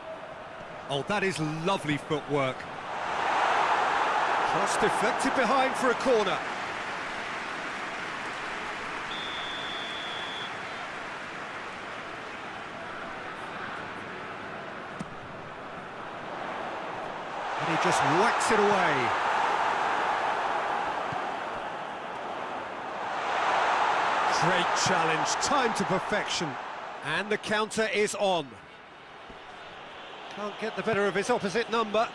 Oh, that is lovely footwork. Cross deflected behind for a corner. And he just whacks it away. Great challenge, time to perfection. And the counter is on. Can't get the better of his opposite number.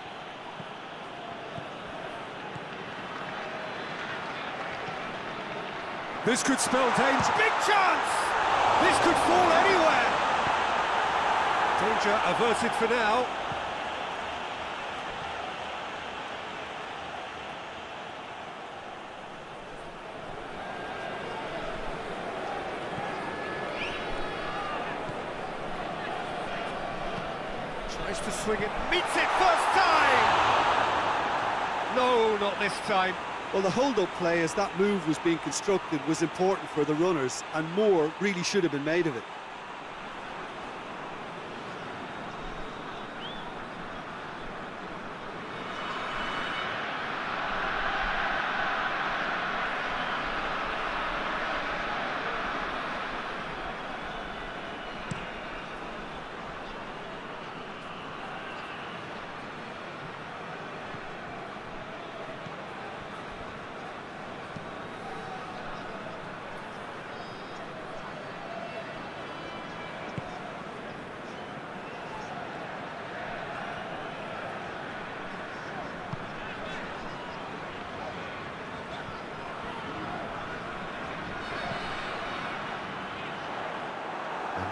This could spell danger. Big chance! This could fall anywhere. Danger averted for now. Tries to swing it, meets it first time! No, not this time. Well, the hold-up play as that move was being constructed was important for the runners, and more really should have been made of it.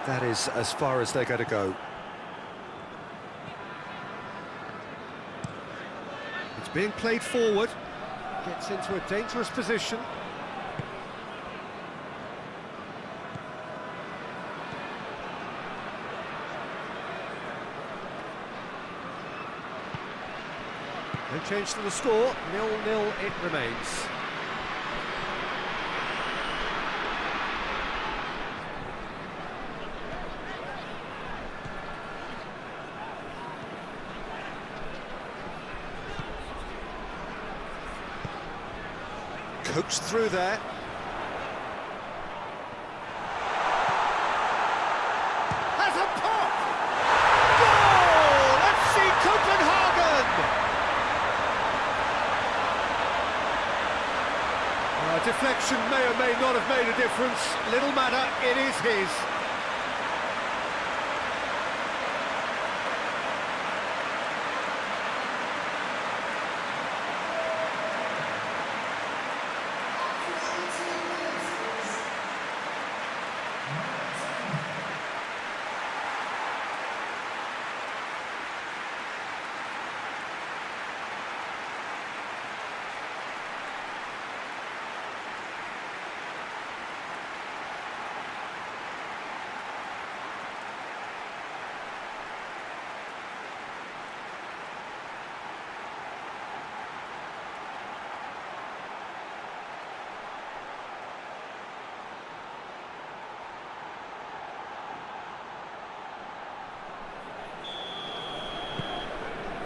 That is as far as they're going to go. It's being played forward. Gets into a dangerous position. No change to the score, 0-0 it remains. Coached through there. Has a pop! Goal! FC København! Deflection may or may not have made a difference. Little matter, it is his.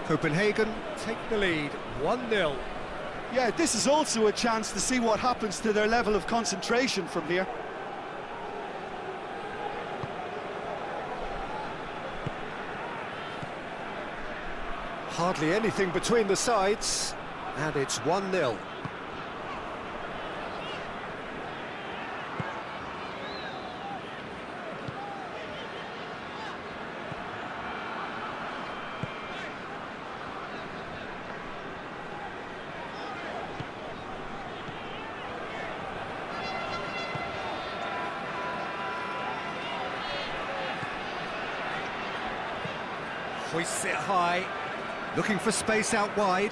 Copenhagen take the lead, 1-0. Yeah, this is also a chance to see what happens to their level of concentration from here. Hardly anything between the sides, and it's 1-0. Hoists it high, looking for space out wide.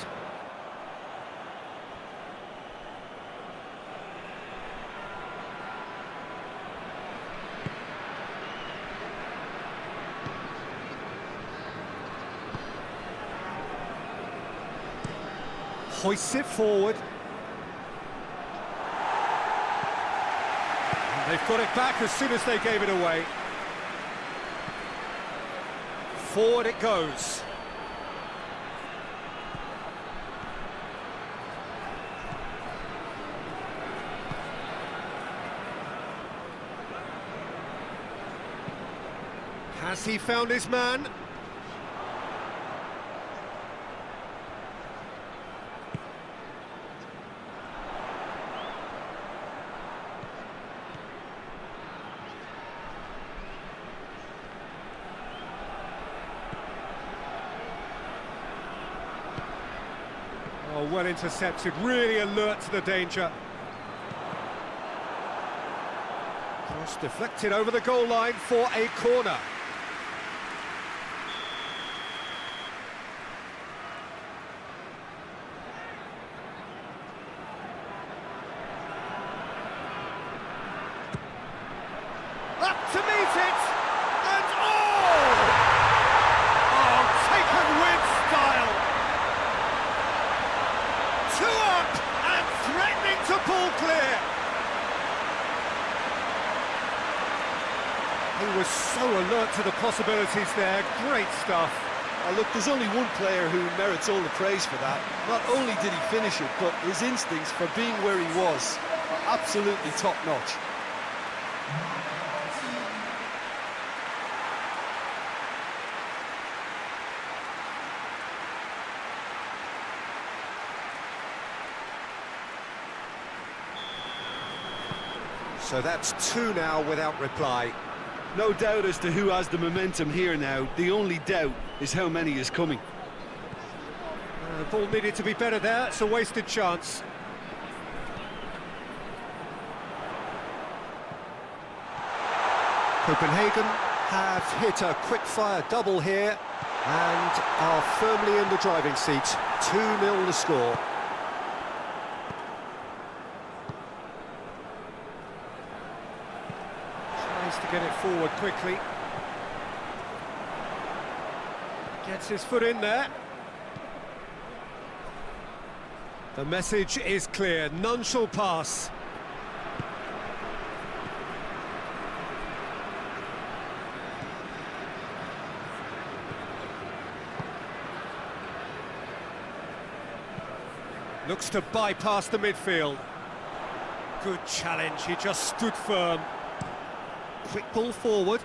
Hoists it forward. And they've got it back as soon as they gave it away. Forward it goes. Has he found his man? Oh, well intercepted, really alert to the danger. Cross deflected over the goal line for a corner. Up to meet it, and taken with style. 2 up and threatening to pull clear. He was so alert to the possibilities there. Great stuff. Look, there's only one player who merits all the praise for that. Not only did he finish it, but his instincts for being where he was are absolutely top-notch. So that's 2 now without reply. No doubt as to who has the momentum here now. The only doubt is how many is coming. The ball needed to be better there. It's a wasted chance. Copenhagen have hit a quick-fire double here and are firmly in the driving seat. 2-0 the score. Tries to get it forward quickly. Gets his foot in there. The message is clear, none shall pass. Looks to bypass the midfield. Good challenge, he just stood firm. Quick ball forward.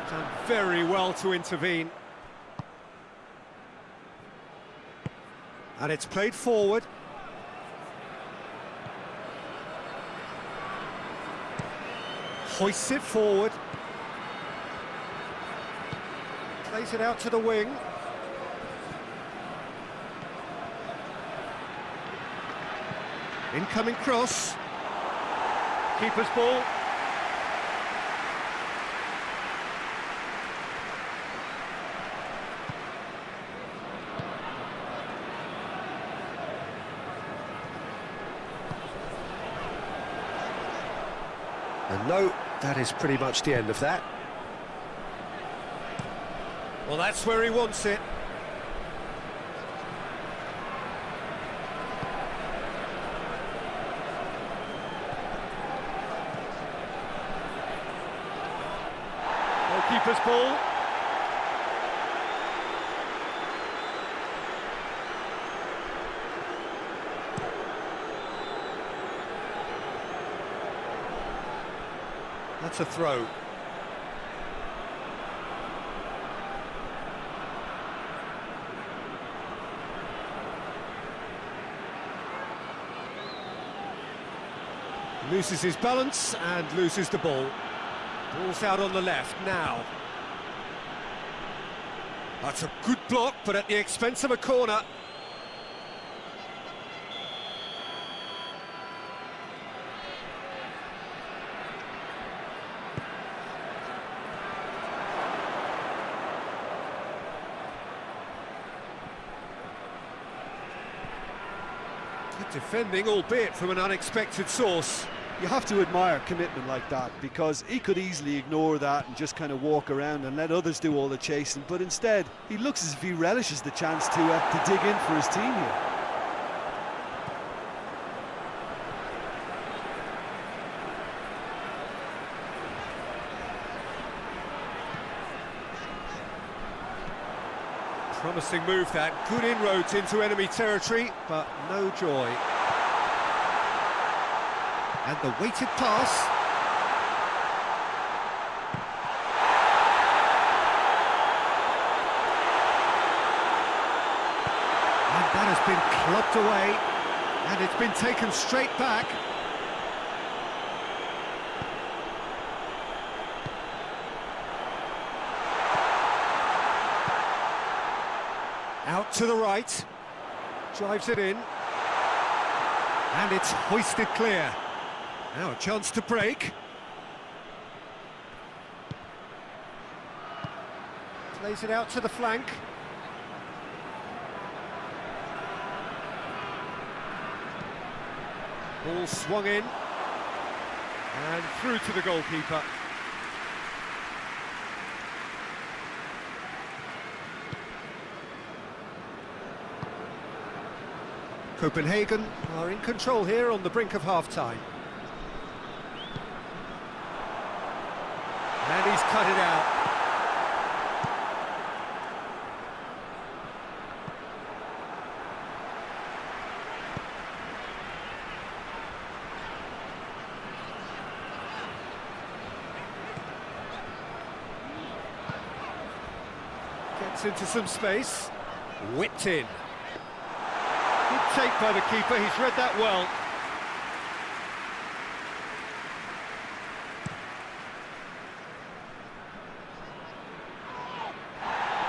Done very well to intervene. And it's played forward. Hoists it forward. Plays it out to the wing. Incoming cross. Keeper's ball. And no, that is pretty much the end of that. Well, that's where he wants it. Goalkeeper's ball. That's a throw. Loses his balance and loses the ball. Ball's out on the left now. That's a good block, but at the expense of a corner. Good defending, albeit from an unexpected source. You have to admire commitment like that, because he could easily ignore that and just kind of walk around and let others do all the chasing, but instead he looks as if he relishes the chance to dig in for his team here. Promising move that, good inroads into enemy territory, but no joy. And the weighted pass. And that has been clubbed away, and it's been taken straight back. Out to the right, drives it in, and it's hoisted clear. Now a chance to break. Plays it out to the flank. Ball swung in, and through to the goalkeeper. Copenhagen are in control here on the brink of half-time. And he's cut it out. Cuts into some space. Whipped in. Good take by the keeper, he's read that well.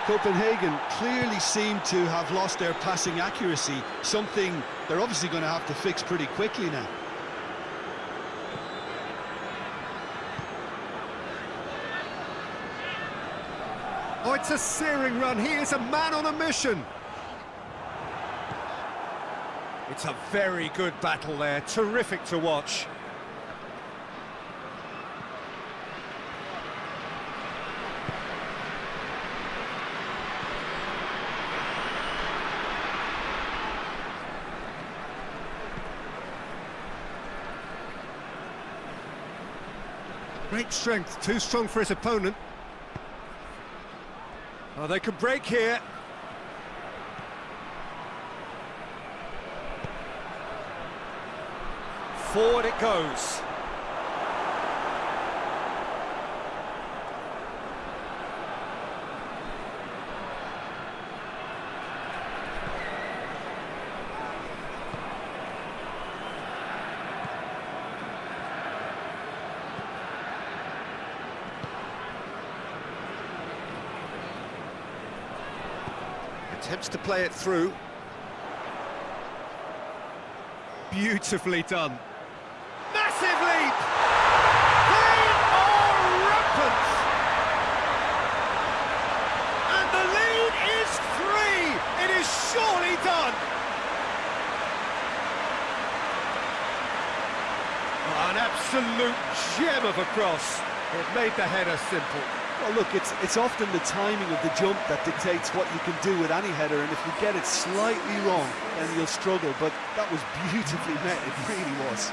Copenhagen clearly seem to have lost their passing accuracy, something they're obviously going to have to fix pretty quickly now. Oh, it's a searing run. He is a man on a mission. It's a very good battle there. Terrific to watch. Great strength, too strong for his opponent. Oh, they can break here. Forward it goes. Attempts to play it through. Beautifully done. Massive leap! They are rampant! And the lead is 3! It is surely done! Oh, an absolute gem of a cross. It made the header simple. Well, look, it's often the timing of the jump that dictates what you can do with any header, and if you get it slightly wrong, then you'll struggle, but that was beautifully met, it really was.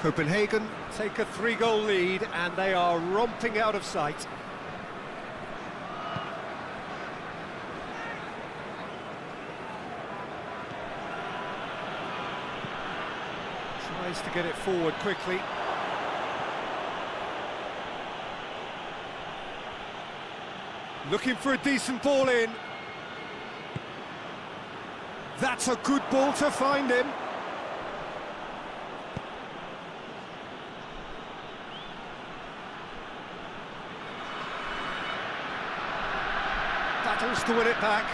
Copenhagen take a 3-goal lead and they are romping out of sight. Tries to get it forward quickly. Looking for a decent ball in. That's a good ball to find him. Battles to win it back.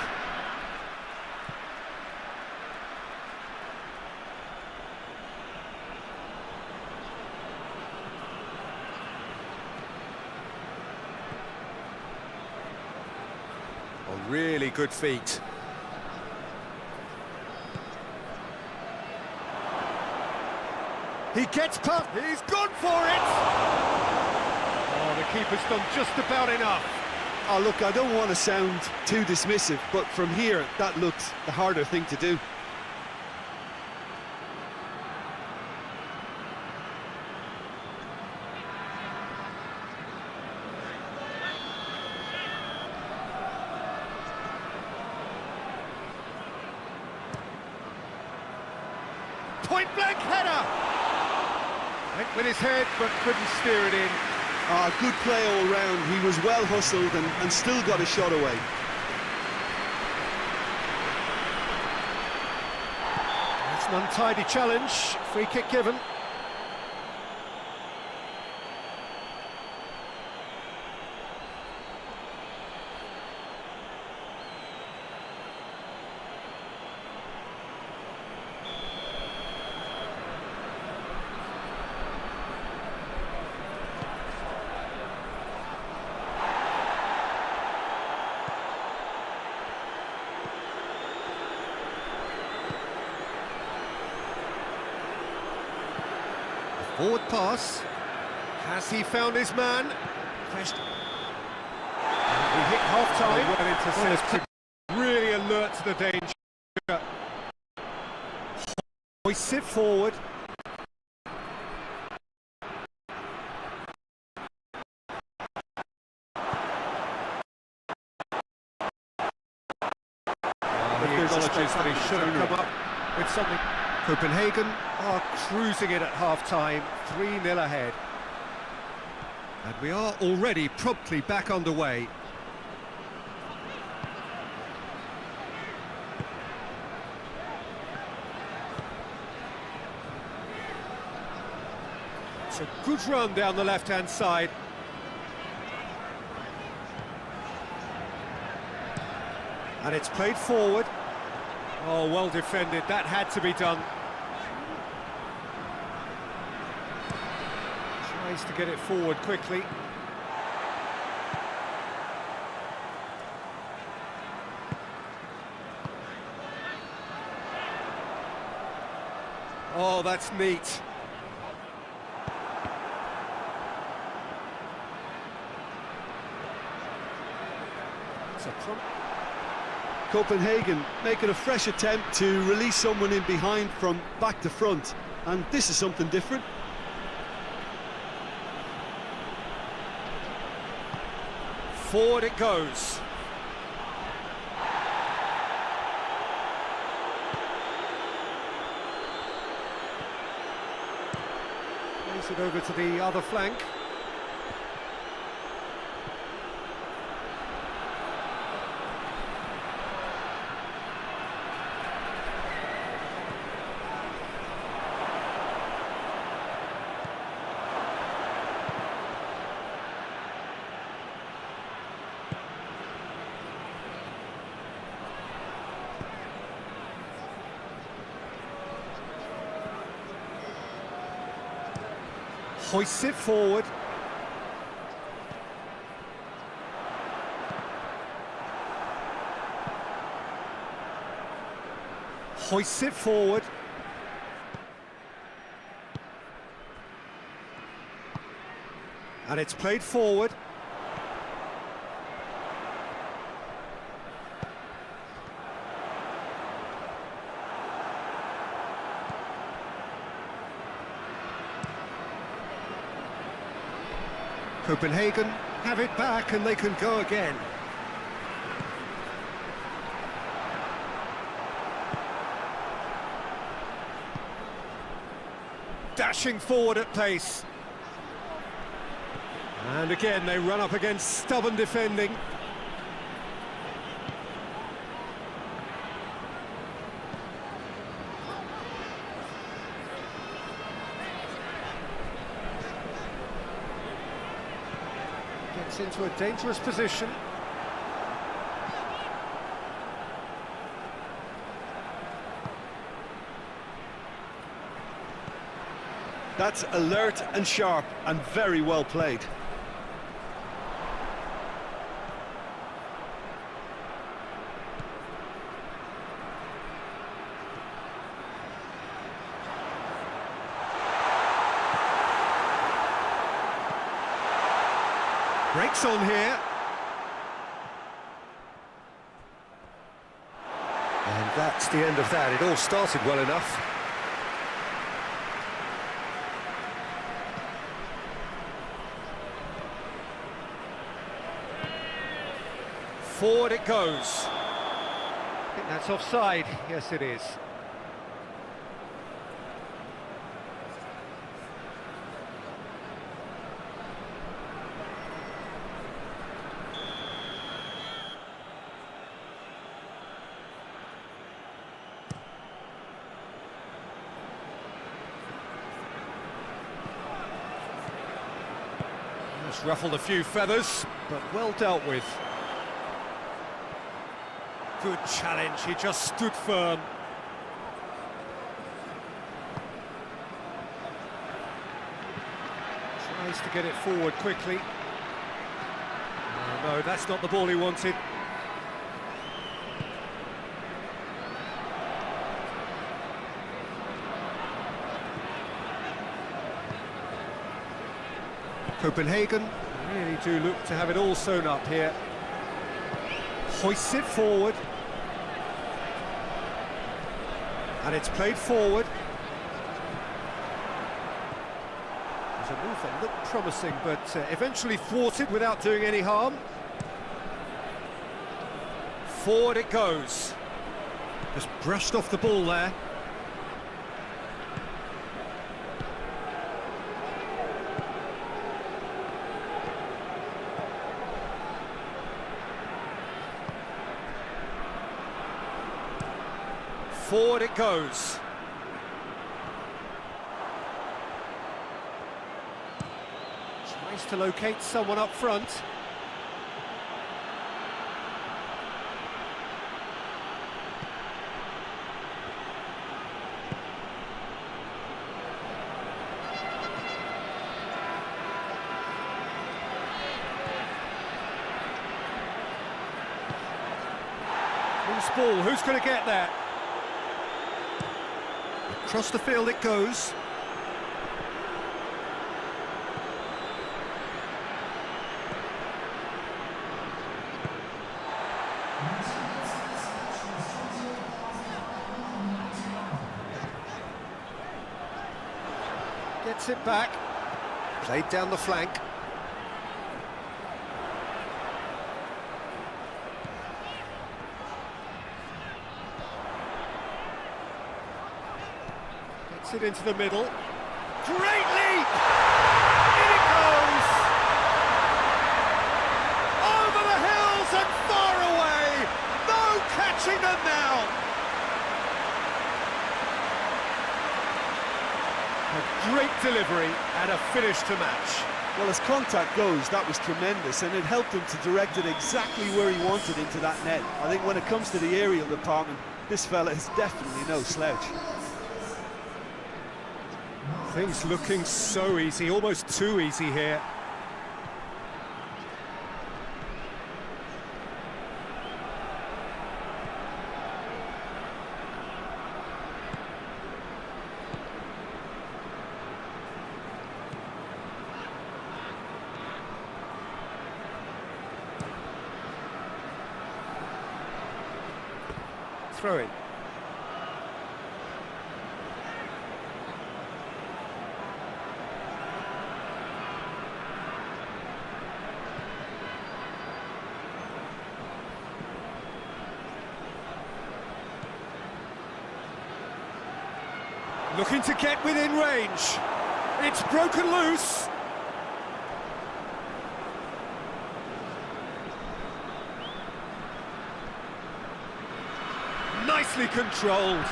Oh, really good feet. He gets past, he's gone for it! Oh, the keeper's done just about enough. Oh, look, I don't want to sound too dismissive, but from here, that looked the harder thing to do. Point-blank header! Went with his head, but couldn't steer it in. Good play all round. He was well hustled and still got a shot away. It's an untidy challenge. Free kick given. Forward pass. Has he found his man? Question. We hit half-time. Well intercepted. Really alert to the danger. Hoists it forward. should have come up with something. Copenhagen are cruising it at half-time, 3-0 ahead. And we are already promptly back underway. It's a good run down the left-hand side. And it's played forward. Oh, well defended, that had to be done. Tries to get it forward quickly. Oh, that's neat. It's a Copenhagen making a fresh attempt to release someone in behind from back to front, and this is something different. Forward it goes. Plays it over to the other flank. Hoists it forward. Hoists it forward. And it's played forward. Copenhagen have it back and they can go again. Dashing forward at pace. And again they run up against stubborn defending. Gets into a dangerous position. That's alert and sharp and very well played. Breaks on here. And that's the end of that. It all started well enough. Forward it goes. I think that's offside. Yes, it is. Just ruffled a few feathers, but well dealt with. Good challenge, he just stood firm. Tries to get it forward quickly. Oh, no, that's not the ball he wanted. Copenhagen really do look to have it all sewn up here. Hoists it forward. And it's played forward. There's a move that looked promising, but eventually thwarted without doing any harm. Forward it goes. Just brushed off the ball there. Forward it goes. Tries to locate someone up front. Loose ball, who's going to get there? Across the field it goes. Gets it back. Played down the flank. It into the middle. Great leap! In it goes! Over the hills and far away! No catching them now! A great delivery and a finish to match. Well, as contact goes, that was tremendous, and it helped him to direct it exactly where he wanted into that net. I think when it comes to the aerial department, this fella is definitely no slouch. Things looking so easy, almost too easy here. Throw it. Looking to get within range. It's broken loose. Nicely controlled.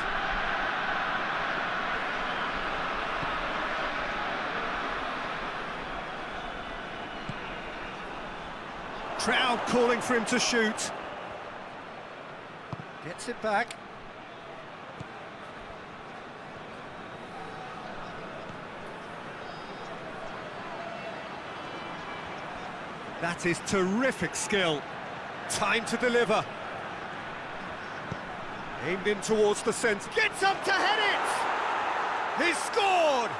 Crowd calling for him to shoot. Gets it back. That is terrific skill. Time to deliver. Aimed in towards the centre. Gets up to head it! He's scored!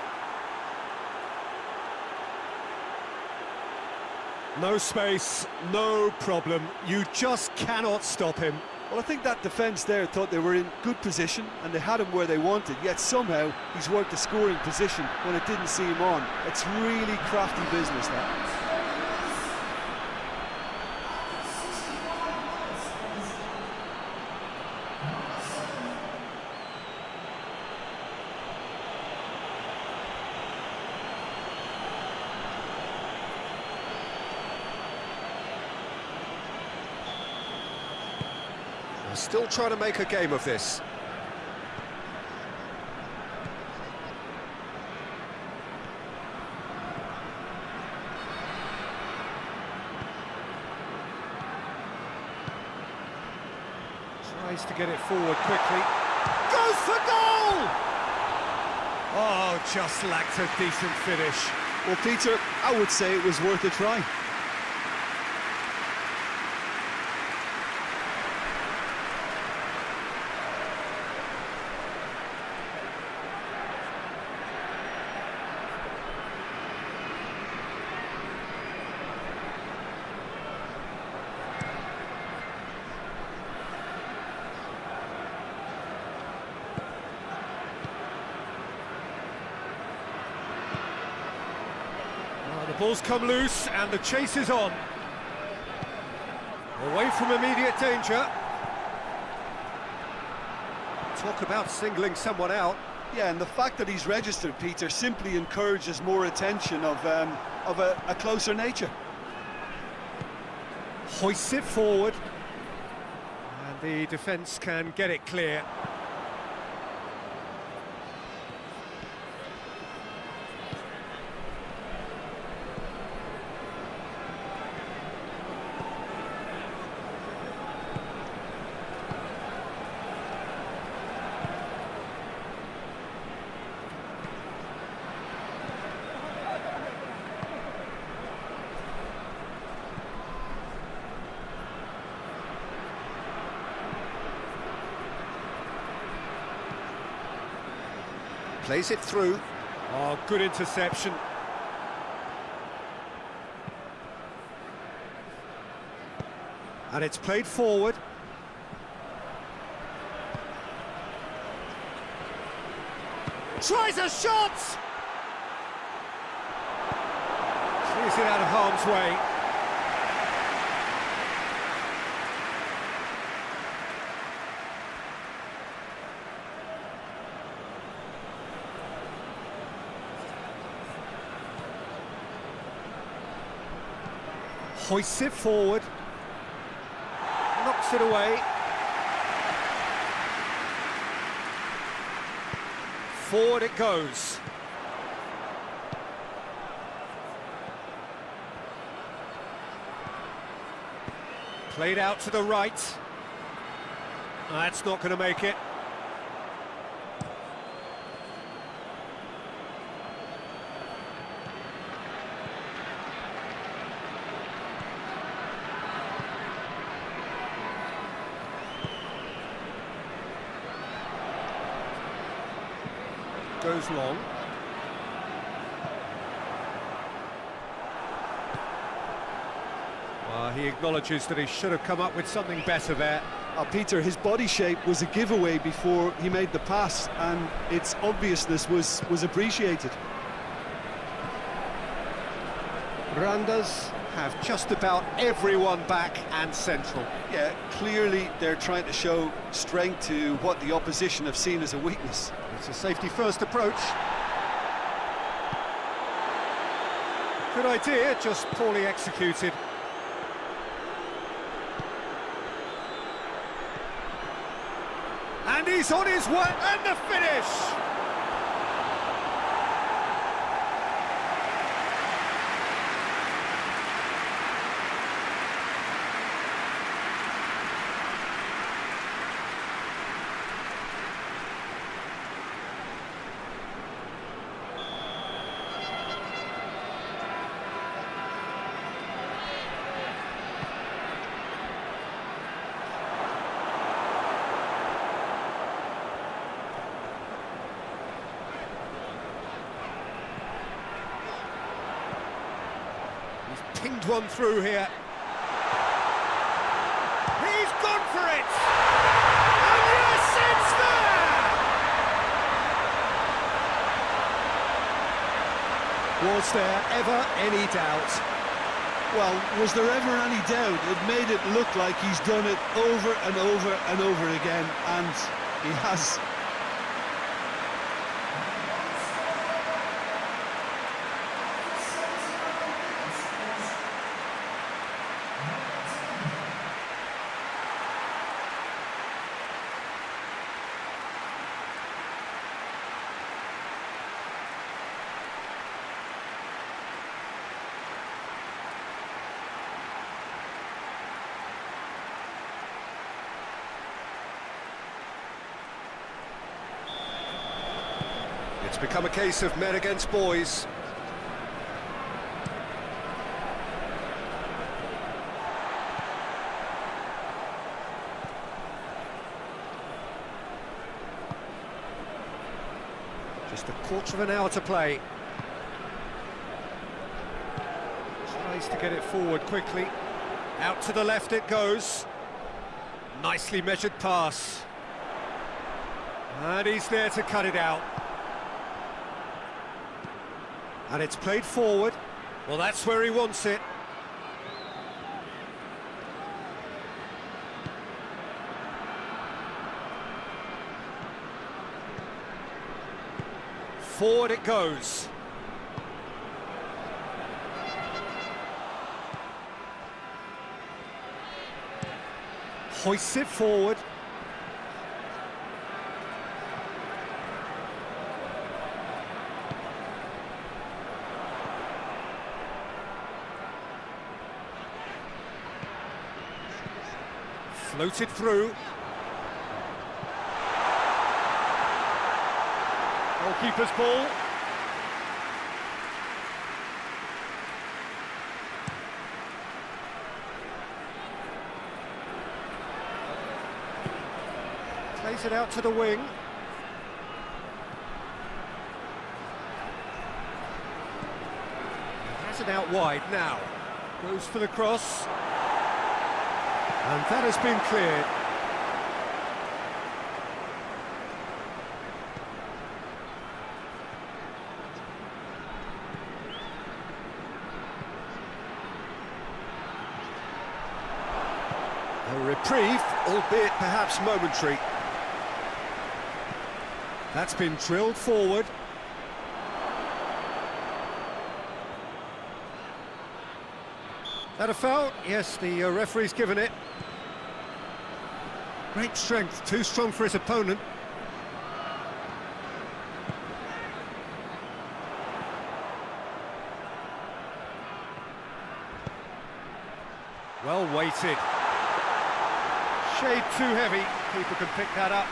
No space, no problem. You just cannot stop him. Well, I think that defence there thought they were in good position and they had him where they wanted, yet somehow he's worked a scoring position when it didn't see him on. It's really crafty business, that. Still trying to make a game of this. Tries to get it forward quickly. Goes for goal! Oh, just lacked a decent finish. Well, Peter, I would say it was worth a try. The ball's come loose and the chase is on. Away from immediate danger. Talk about singling someone out. Yeah, and the fact that he's registered, Peter, simply encourages more attention of a closer nature. Hoists it forward. And the defence can get it clear. Plays it through. Oh, good interception. And it's played forward. Tries a shot! Clears it out of harm's way. Hoists it forward, knocks it away. Forward it goes. Played out to the right. That's not going to make it. Goes long. Well, he acknowledges that he should have come up with something better there. Peter, his body shape was a giveaway before he made the pass, and its obviousness was appreciated. Randers have just about everyone back and central. Yeah, clearly they're trying to show strength to what the opposition have seen as a weakness. It's a safety-first approach. Good idea, just poorly executed. And he's on his way, and the finish! Pinged one through here. He's gone for it! And yes, it's there! Was there ever any doubt? Well, was there ever any doubt? It made it look like he's done it over and over and over again, and he has. It's become a case of men against boys. Just a quarter of an hour to play. Tries to get it forward quickly. Out to the left it goes. Nicely measured pass. And he's there to cut it out. And it's played forward. Well, that's where he wants it. Forward it goes. Hoists it forward. Floated through. Goalkeeper's ball. Plays it out to the wing. Has it out wide now. Goes for the cross. And that has been cleared. A reprieve, albeit perhaps momentary. That's been drilled forward. That a foul? Yes, the referee's given it. Great strength, too strong for his opponent. Well weighted. Shade too heavy, keeper can pick that up.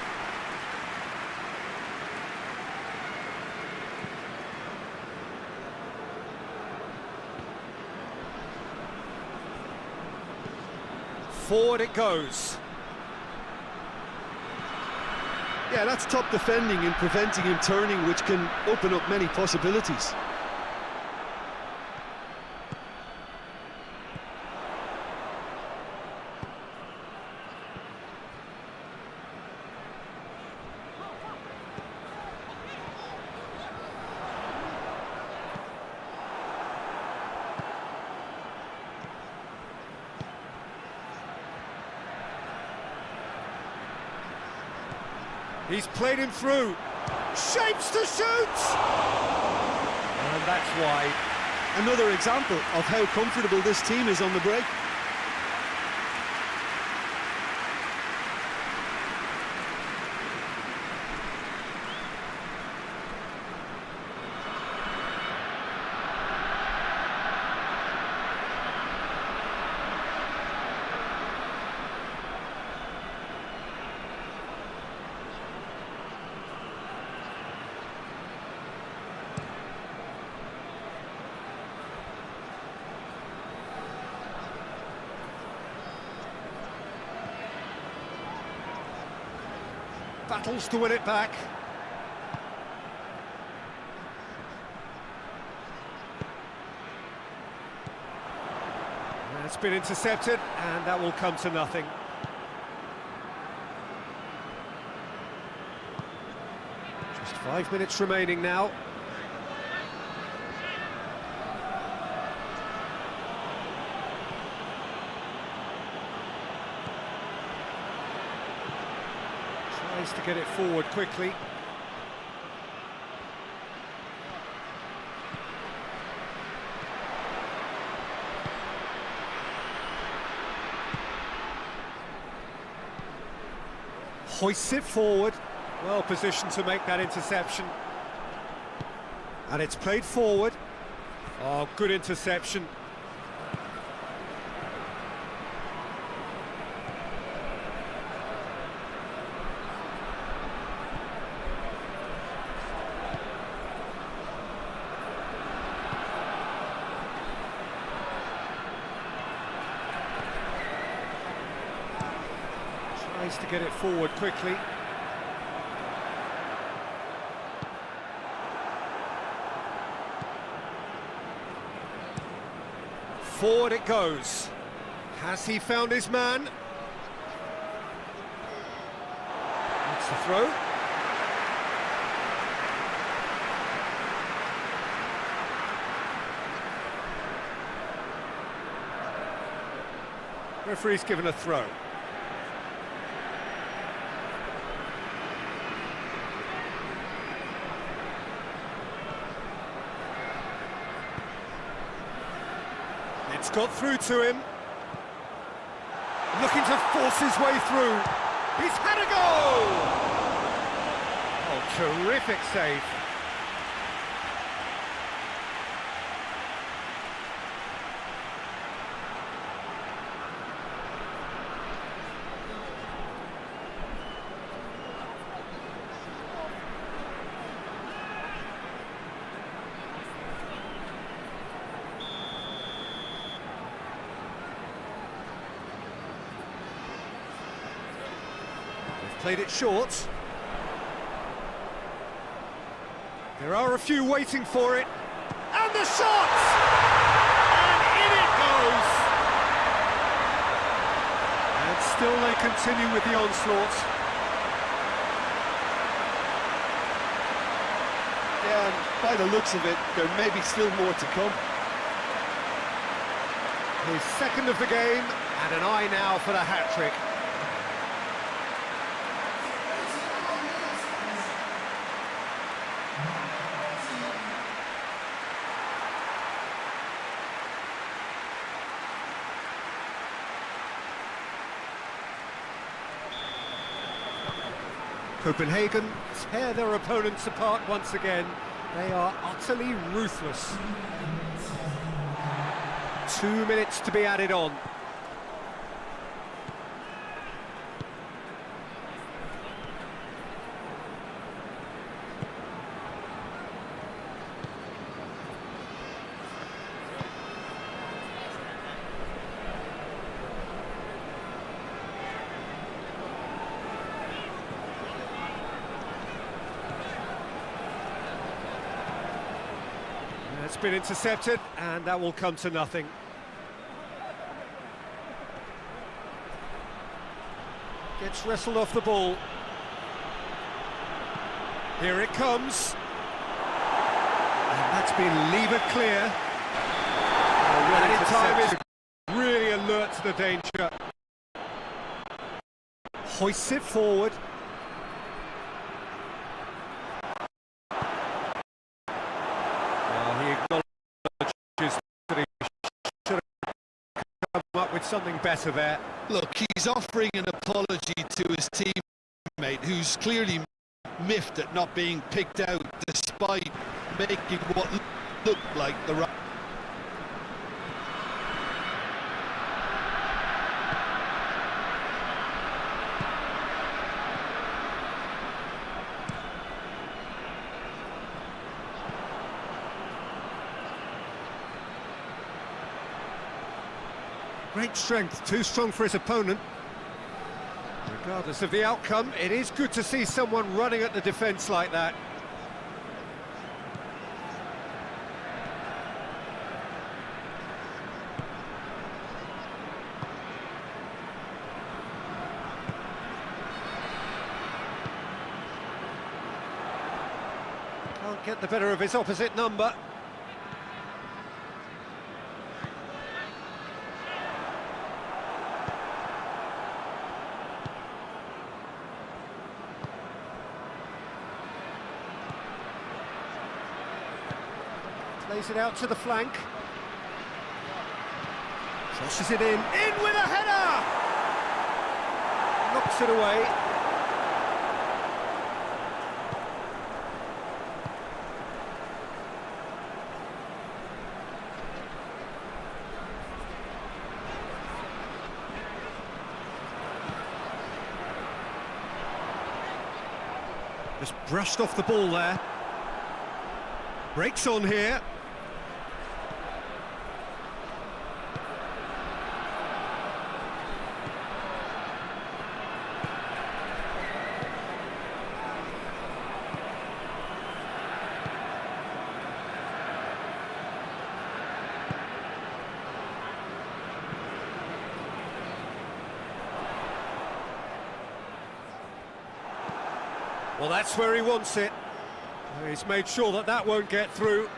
Forward it goes. Yeah, that's top defending and preventing him turning, which can open up many possibilities. He's played him through. Shapes to shoot! And that's wide. Another example of how comfortable this team is on the break. Battles to win it back. That's been intercepted, and that will come to nothing. Just 5 minutes remaining now. Tries to get it forward quickly. Hoists it forward. Well positioned to make that interception. And it's played forward. Oh, good interception. Tries to get it forward quickly. Forward it goes. Has he found his man? That's the throw. Referee's given a throw. It's got through to him. Looking to force his way through. He's had a goal! Oh, terrific save. Played it short. There are a few waiting for it. And the shot! And in it goes! And still they continue with the onslaught. Yeah, and by the looks of it, there may be still more to come. His second of the game, and an eye now for the hat-trick. Copenhagen tear their opponents apart once again. They are utterly ruthless. 2 minutes to be added on. It's been intercepted, and that will come to nothing. Gets wrestled off the ball. Here it comes. And that's been levered clear. And in time is really alert to the danger. Hoists it forward. Up with something better there. Look, he's offering an apology to his teammate, who's clearly miffed at not being picked out despite making what looked like the right. Great strength, too strong for his opponent. Regardless of the outcome, it is good to see someone running at the defence like that. Can't get the better of his opposite number. Plays it out to the flank. Crosses it in with a header! Knocks it away. Just brushed off the ball there. Breaks on here. Well, that's where he wants it. He's made sure that that won't get through.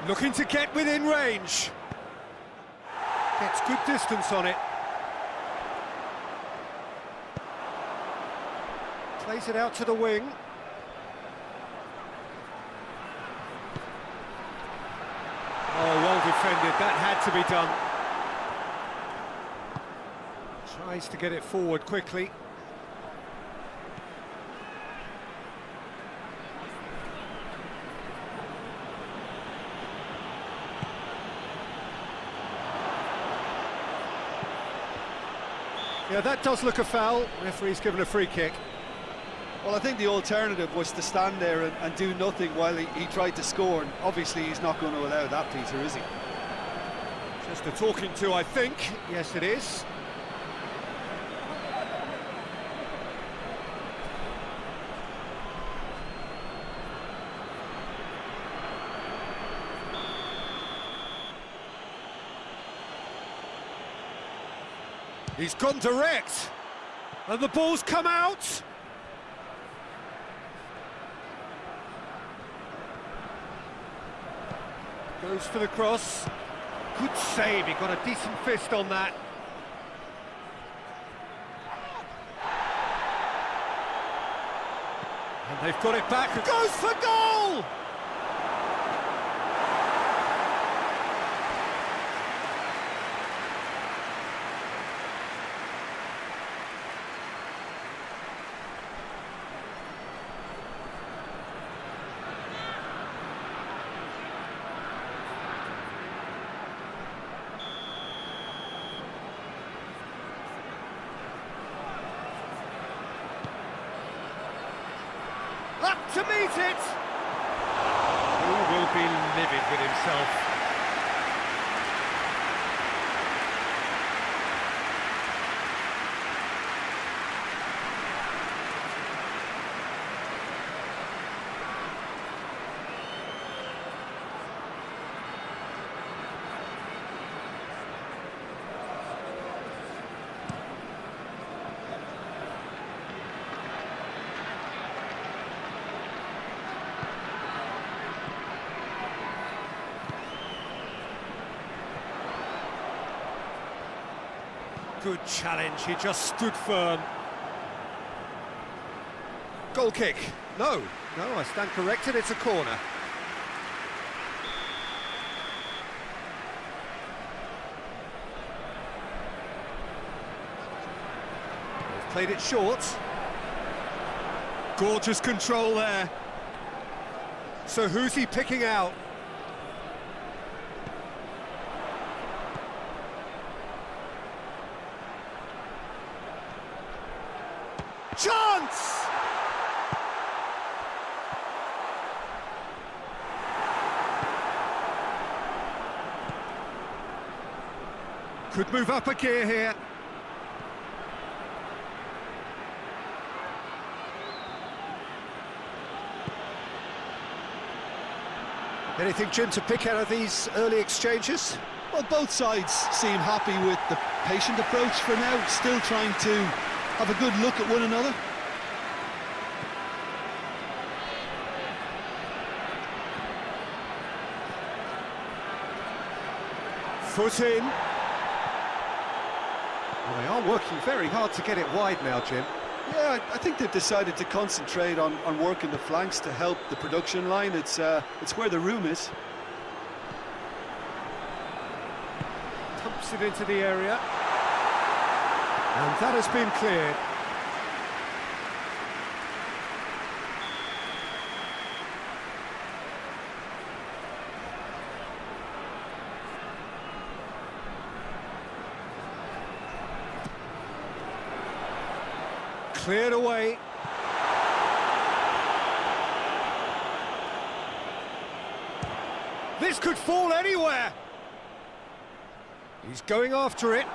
Looking to get within range. Gets good distance on it. Plays it out to the wing. Oh, well defended. That had to be done. Tries to get it forward quickly. Yeah, that does look a foul. Referee's given a free kick. Well, I think the alternative was to stand there and do nothing while he tried to score, and obviously he's not going to allow that, Peter, is he? Just a talking to, I think. Yes, it is. He's gone direct, and the ball's come out. Goes for the cross. Good save, he got a decent fist on that. And they've got it back. Goes for goal! Up to meet it! Who will be livid with himself? Good challenge, he just stood firm. Goal kick. No, I stand corrected, it's a corner. They've played it short. Gorgeous control there. So who's he picking out? Chance! Could move up a gear here. Anything, Jim, to pick out of these early exchanges? Well, both sides seem happy with the patient approach for now, still trying to have a good look at one another. Foot in. Well, they are working very hard to get it wide now, Jim. Yeah, I think they've decided to concentrate on working the flanks to help the production line. It's where the room is. Pumps it into the area. And that has been cleared. Cleared away. This could fall anywhere. He's going after it.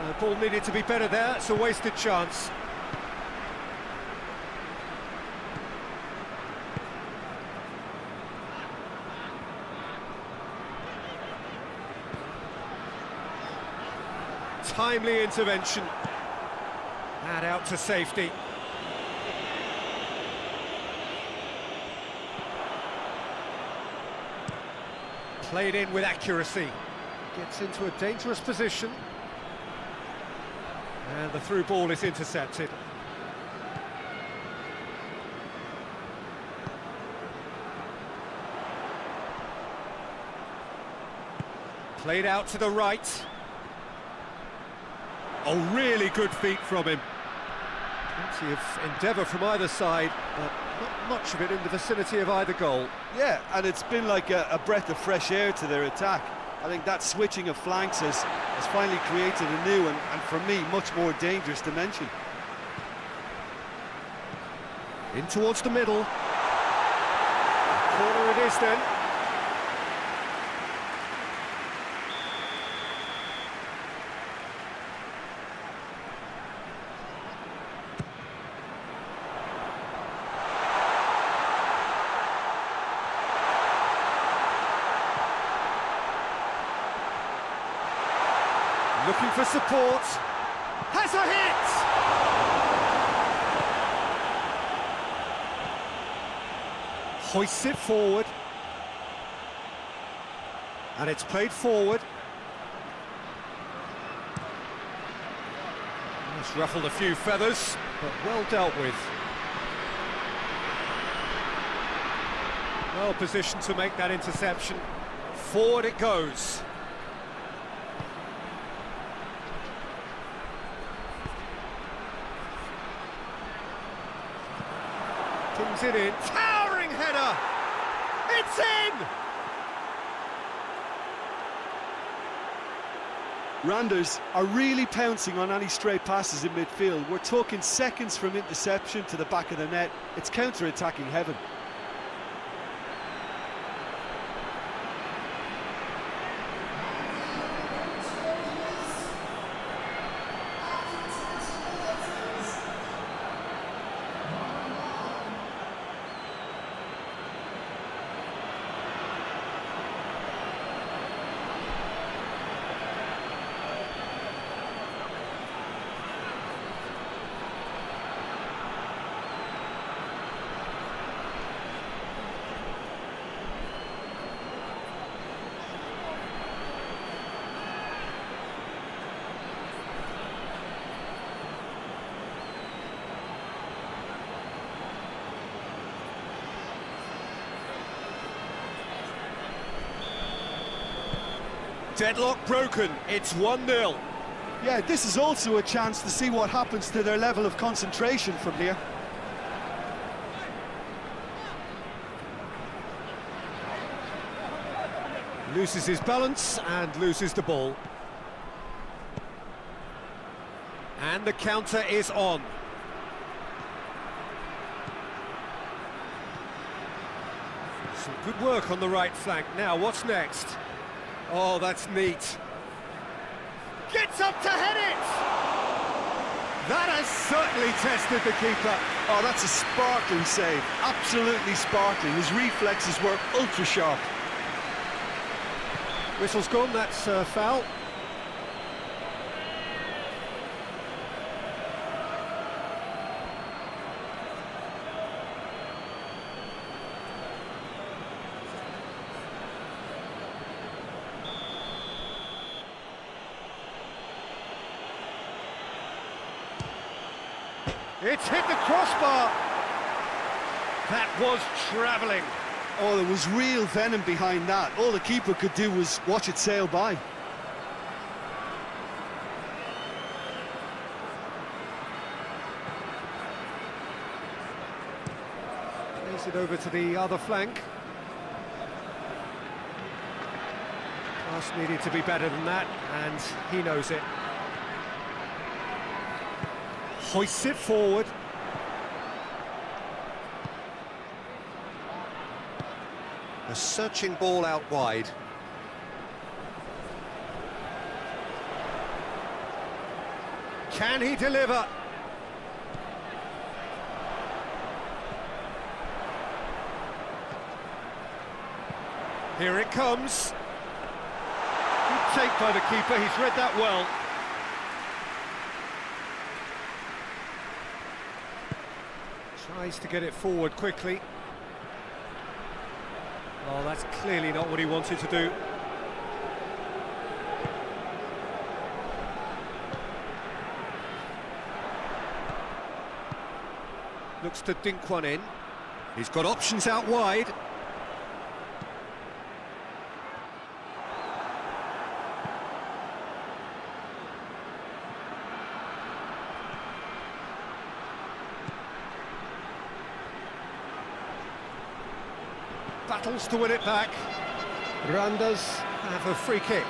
The ball needed to be better there. It's a wasted chance. Timely intervention. out to safety. Played in with accuracy. Gets into a dangerous position. And the through ball is intercepted. Played out to the right. Oh, really good feet from him. Plenty of endeavour from either side, but not much of it in the vicinity of either goal. Yeah, and it's been like a breath of fresh air to their attack. I think that switching of flanks has finally created a new and for me, much more dangerous dimension. In towards the middle. Corner it is then. Looking for support. Has a hit! Hoists it forward. And it's played forward. It's ruffled a few feathers, but well dealt with. Well positioned to make that interception. Forward it goes. Pings it in, towering header! It's in! Randers are really pouncing on any stray passes in midfield. We're talking seconds from interception to the back of the net. It's counter-attacking heaven. Deadlock broken, it's 1-0. Yeah, this is also a chance to see what happens to their level of concentration from here. Loses his balance and loses the ball. And the counter is on. Some good work on the right flank. Now, what's next? Oh, that's neat. Gets up to head it! That has certainly tested the keeper. Oh, that's a sparkling save. Absolutely sparkling. His reflexes were ultra sharp. Whistle's gone, that's foul. It's hit the crossbar. That was travelling. Oh, there was real venom behind that. All the keeper could do was watch it sail by. Plays it over to the other flank. Pass needed to be better than that, and he knows it. Hoists it forward. A searching ball out wide. Can he deliver? Here it comes. Good take by the keeper, he's read that well. Tries to get it forward quickly. Oh, that's clearly not what he wanted to do. Looks to dink one in. He's got options out wide. Battles to win it back. Randers have a free kick.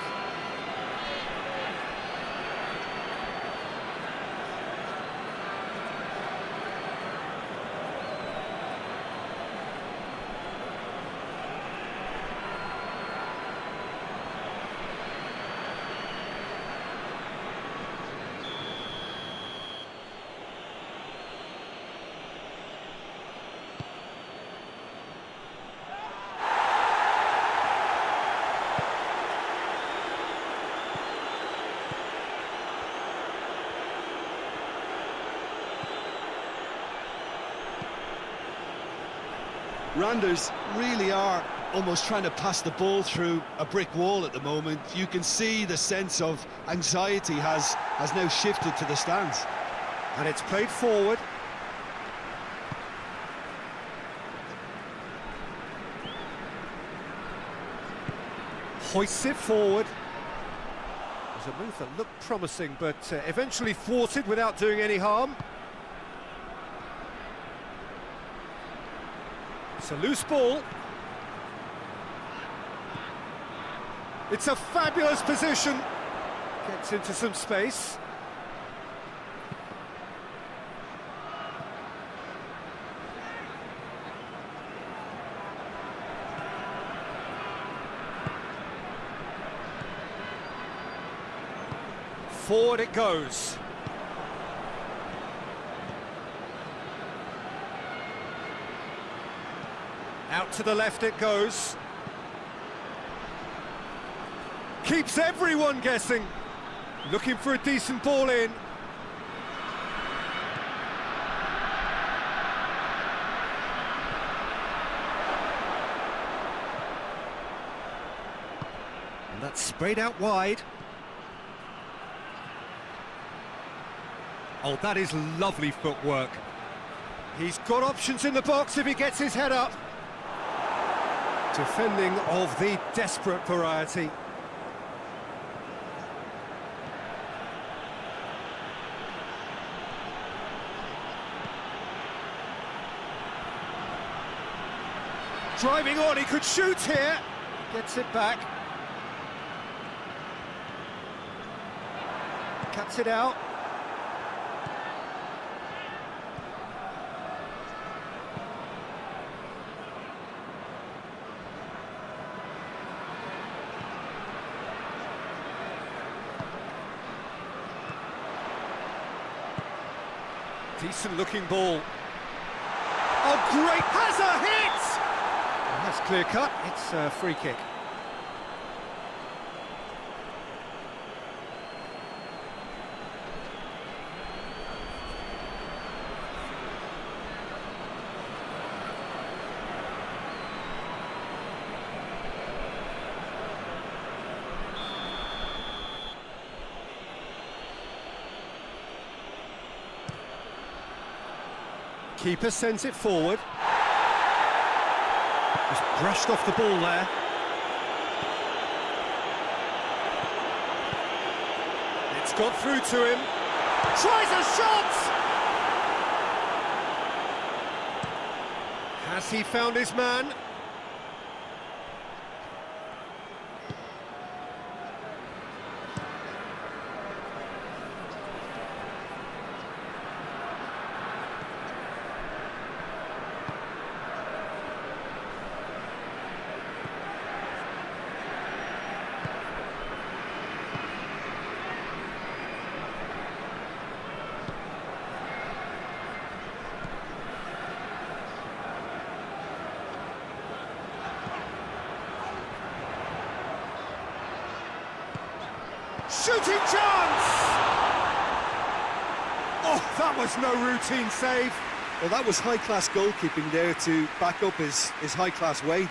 Randers really are almost trying to pass the ball through a brick wall at the moment. You can see the sense of anxiety has now shifted to the stands. And it's played forward. Hoists it forward. There's a move that looked promising, but eventually thwarted without doing any harm. It's a loose ball. It's a fabulous position. Gets into some space. Forward it goes. Out to the left it goes. Keeps everyone guessing. Looking for a decent ball in. And that's sprayed out wide. Oh, that is lovely footwork. He's got options in the box if he gets his head up. Defending of the desperate variety. Driving on, he could shoot here. Gets it back. Cuts it out. Decent looking ball. Oh, great, has a hit! And that's clear cut, it's a free kick. Keeper sends it forward. Just brushed off the ball there. It's got through to him. Tries a shot! Has he found his man? Shooting chance! Oh, that was no routine save. Well, that was high-class goalkeeping there to back up his high-class wage.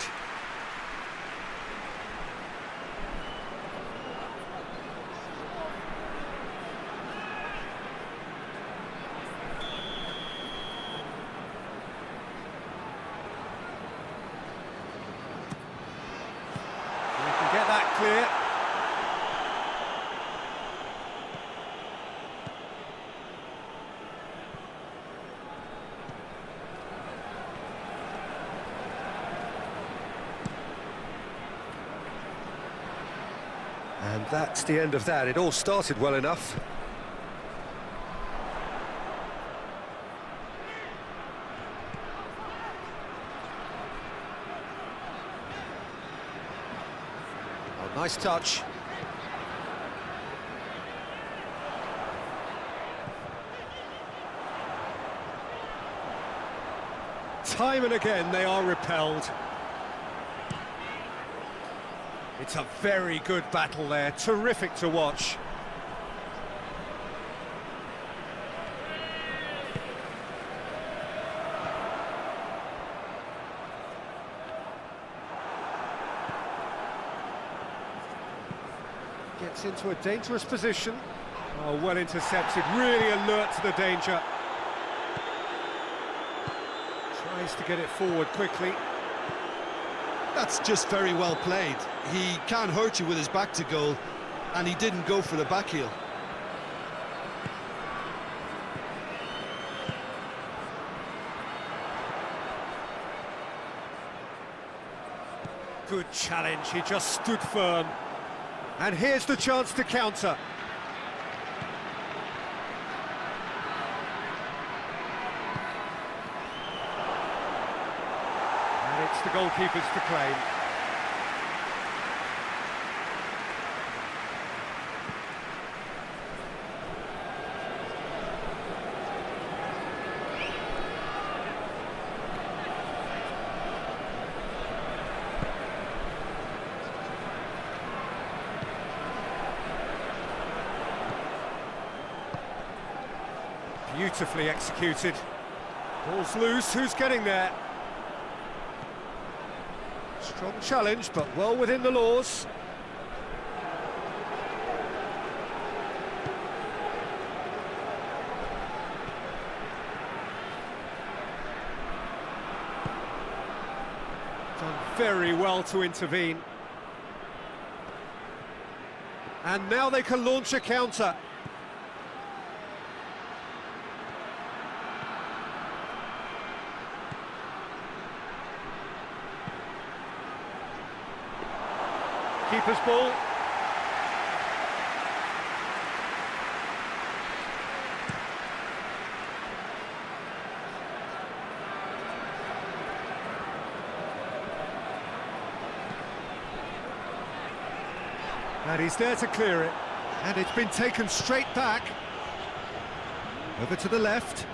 We can get that clear. And that's the end of that. It all started well enough. Oh, nice touch. Time and again they are repelled. It's a very good battle there, terrific to watch. Gets into a dangerous position. Oh, well intercepted, really alert to the danger. Tries to get it forward quickly. That's just very well played. He can't hurt you with his back to goal, and he didn't go for the back heel. Good challenge, he just stood firm. And here's the chance to counter. And it's the goalkeepers to claim. Beautifully executed. Ball's loose, who's getting there? Strong challenge, but well within the laws. Done very well to intervene. And now they can launch a counter. Keeper's ball. And he's there to clear it. And it's been taken straight back. Over to the left.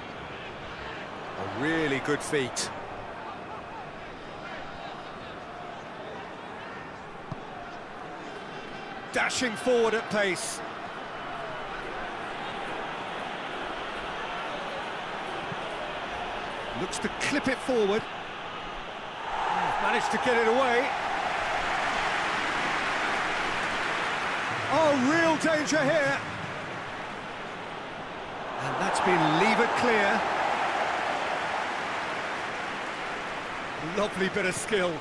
A really good feat. Dashing forward at pace. Looks to clip it forward. Managed to get it away. Oh, real danger here. And that's been levered clear. Lovely bit of skill.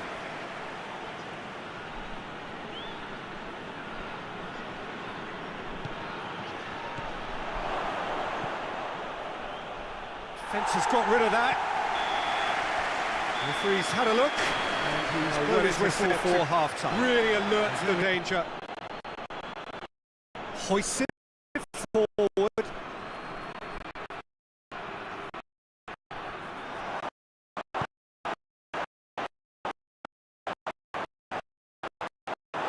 Fence has got rid of that. The referee's had a look, and he's blown his whistle for half-time. Really alert to the danger. Hoists it forward.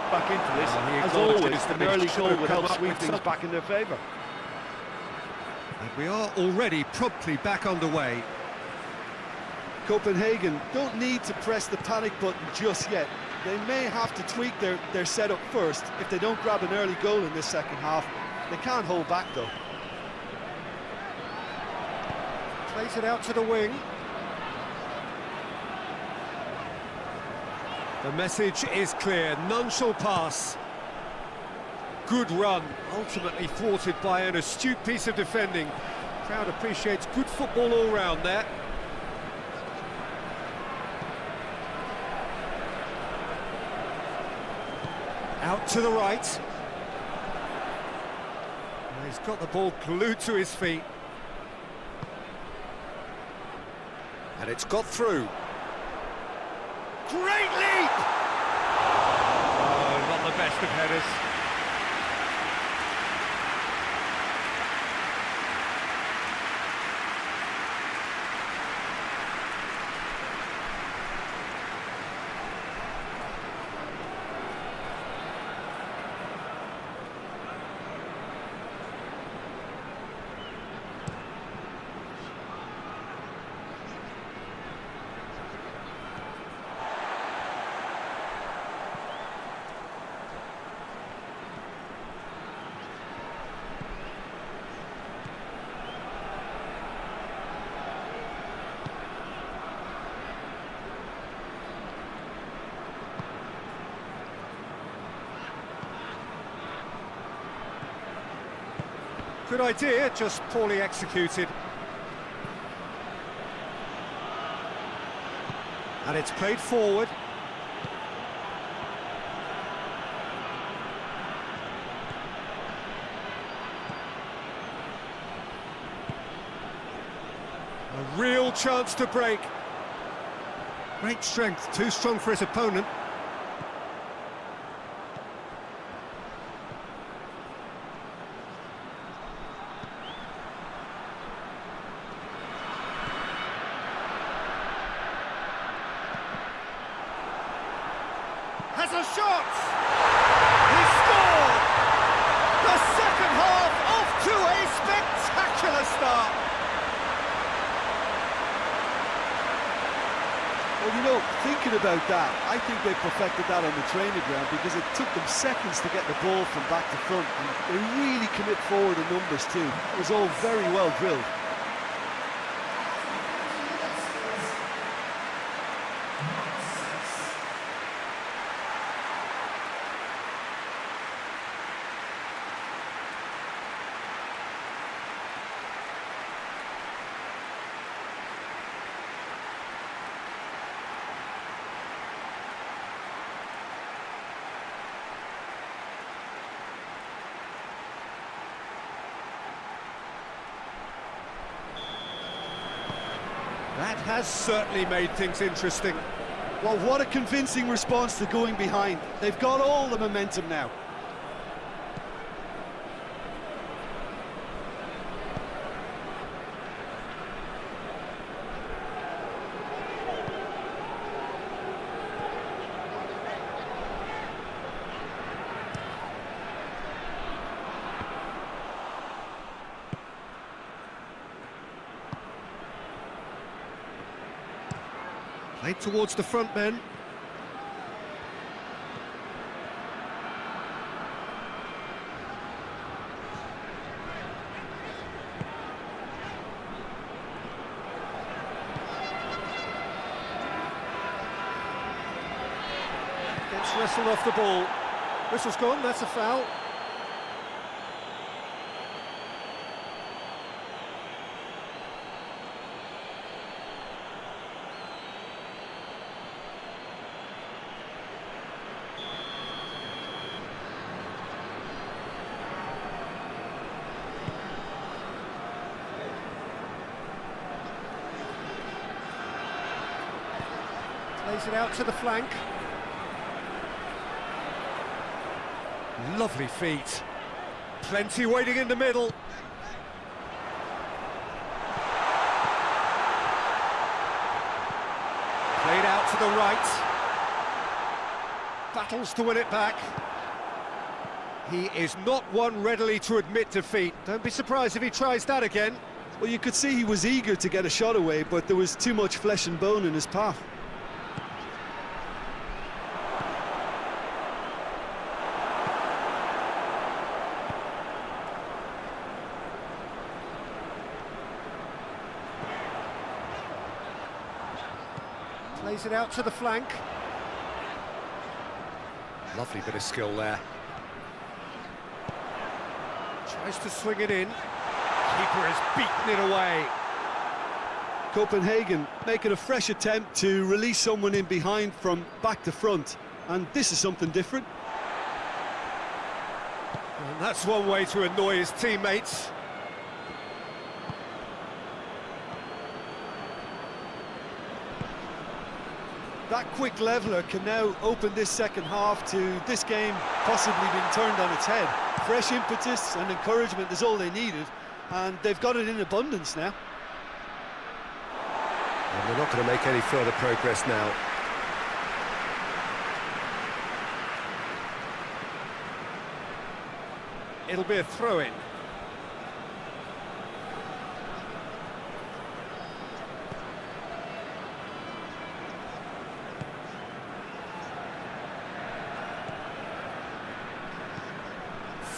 Back into this, as always, an early goal would help sweep things back in their favour. And we are already promptly back underway. Copenhagen don't need to press the panic button just yet. They may have to tweak their setup first if they don't grab an early goal in this second half. They can't hold back though. Plays it out to the wing. The message is clear, none shall pass. Good run, ultimately thwarted by an astute piece of defending. Crowd appreciates good football all round there. Out to the right. And he's got the ball glued to his feet. And it's got through. Great leap! Oh, not the best of headers. Good idea, just poorly executed. And it's played forward. A real chance to break. Great strength, too strong for his opponent. Has a shot! He scored! The second half off to a spectacular start! Well, you know, thinking about that, I think they perfected that on the training ground because it took them seconds to get the ball from back to front, and they really commit forward in numbers too. It was all very well drilled. That has certainly made things interesting. Well, what a convincing response to going behind. They've got all the momentum now. Played towards the front men. Gets wrestled off the ball. Whistle's gone, that's a foul. Plays it out to the flank. Lovely feet. Plenty waiting in the middle. Played out to the right. Battles to win it back. He is not one readily to admit defeat. Don't be surprised if he tries that again. Well, you could see he was eager to get a shot away, but there was too much flesh and bone in his path. Plays it out to the flank. Lovely bit of skill there. Tries to swing it in. Keeper has beaten it away. Copenhagen making a fresh attempt to release someone in behind from back to front, and this is something different. And that's one way to annoy his teammates. That quick leveller can now open this second half to this game possibly being turned on its head. Fresh impetus and encouragement is all they needed, and they've got it in abundance now. And they're not going to make any further progress now. It'll be a throw-in.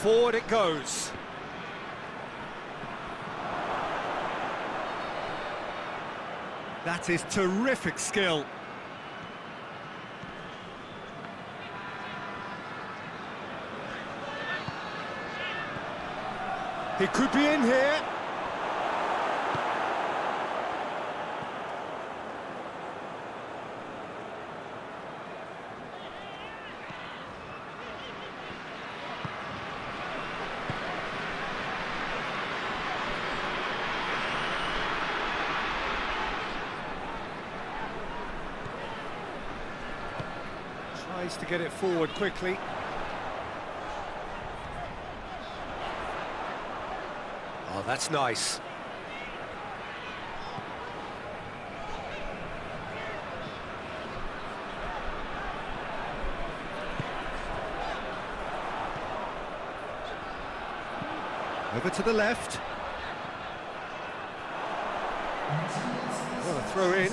Forward it goes. That is terrific skill. He could be in here. Tries to get it forward quickly. Oh, that's nice. Over to the left. What a throw in.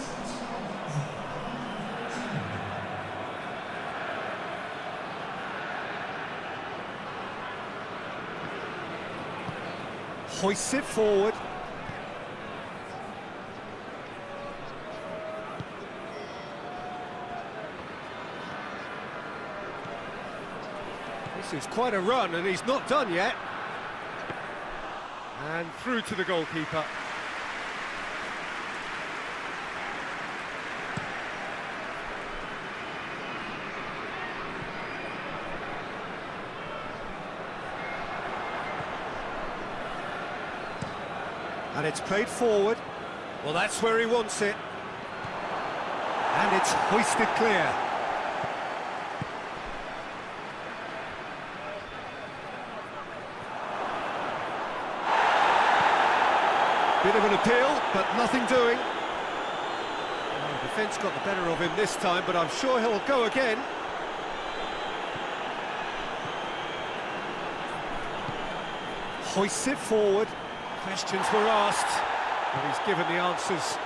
Hoists it forward. This is quite a run, and he's not done yet. And through to the goalkeeper. And it's played forward. Well, that's where he wants it. And it's hoisted clear. Bit of an appeal, but nothing doing. Well, the defence got the better of him this time, but I'm sure he'll go again. Hoists it forward. Questions were asked, but he's given the answers.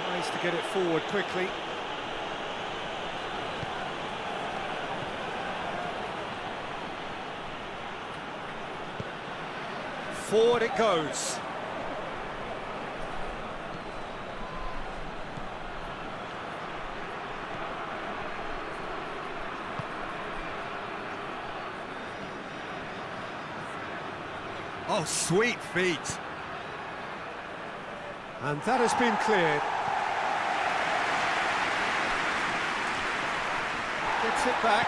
Tries to get it forward quickly. Forward it goes. Oh, sweet feet. And that has been cleared. Gets it back.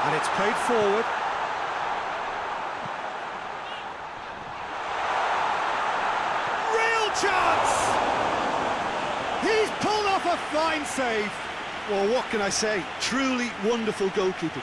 And it's played forward. Chance! He's pulled off a fine save. Well, what can I say? Truly wonderful goalkeeping.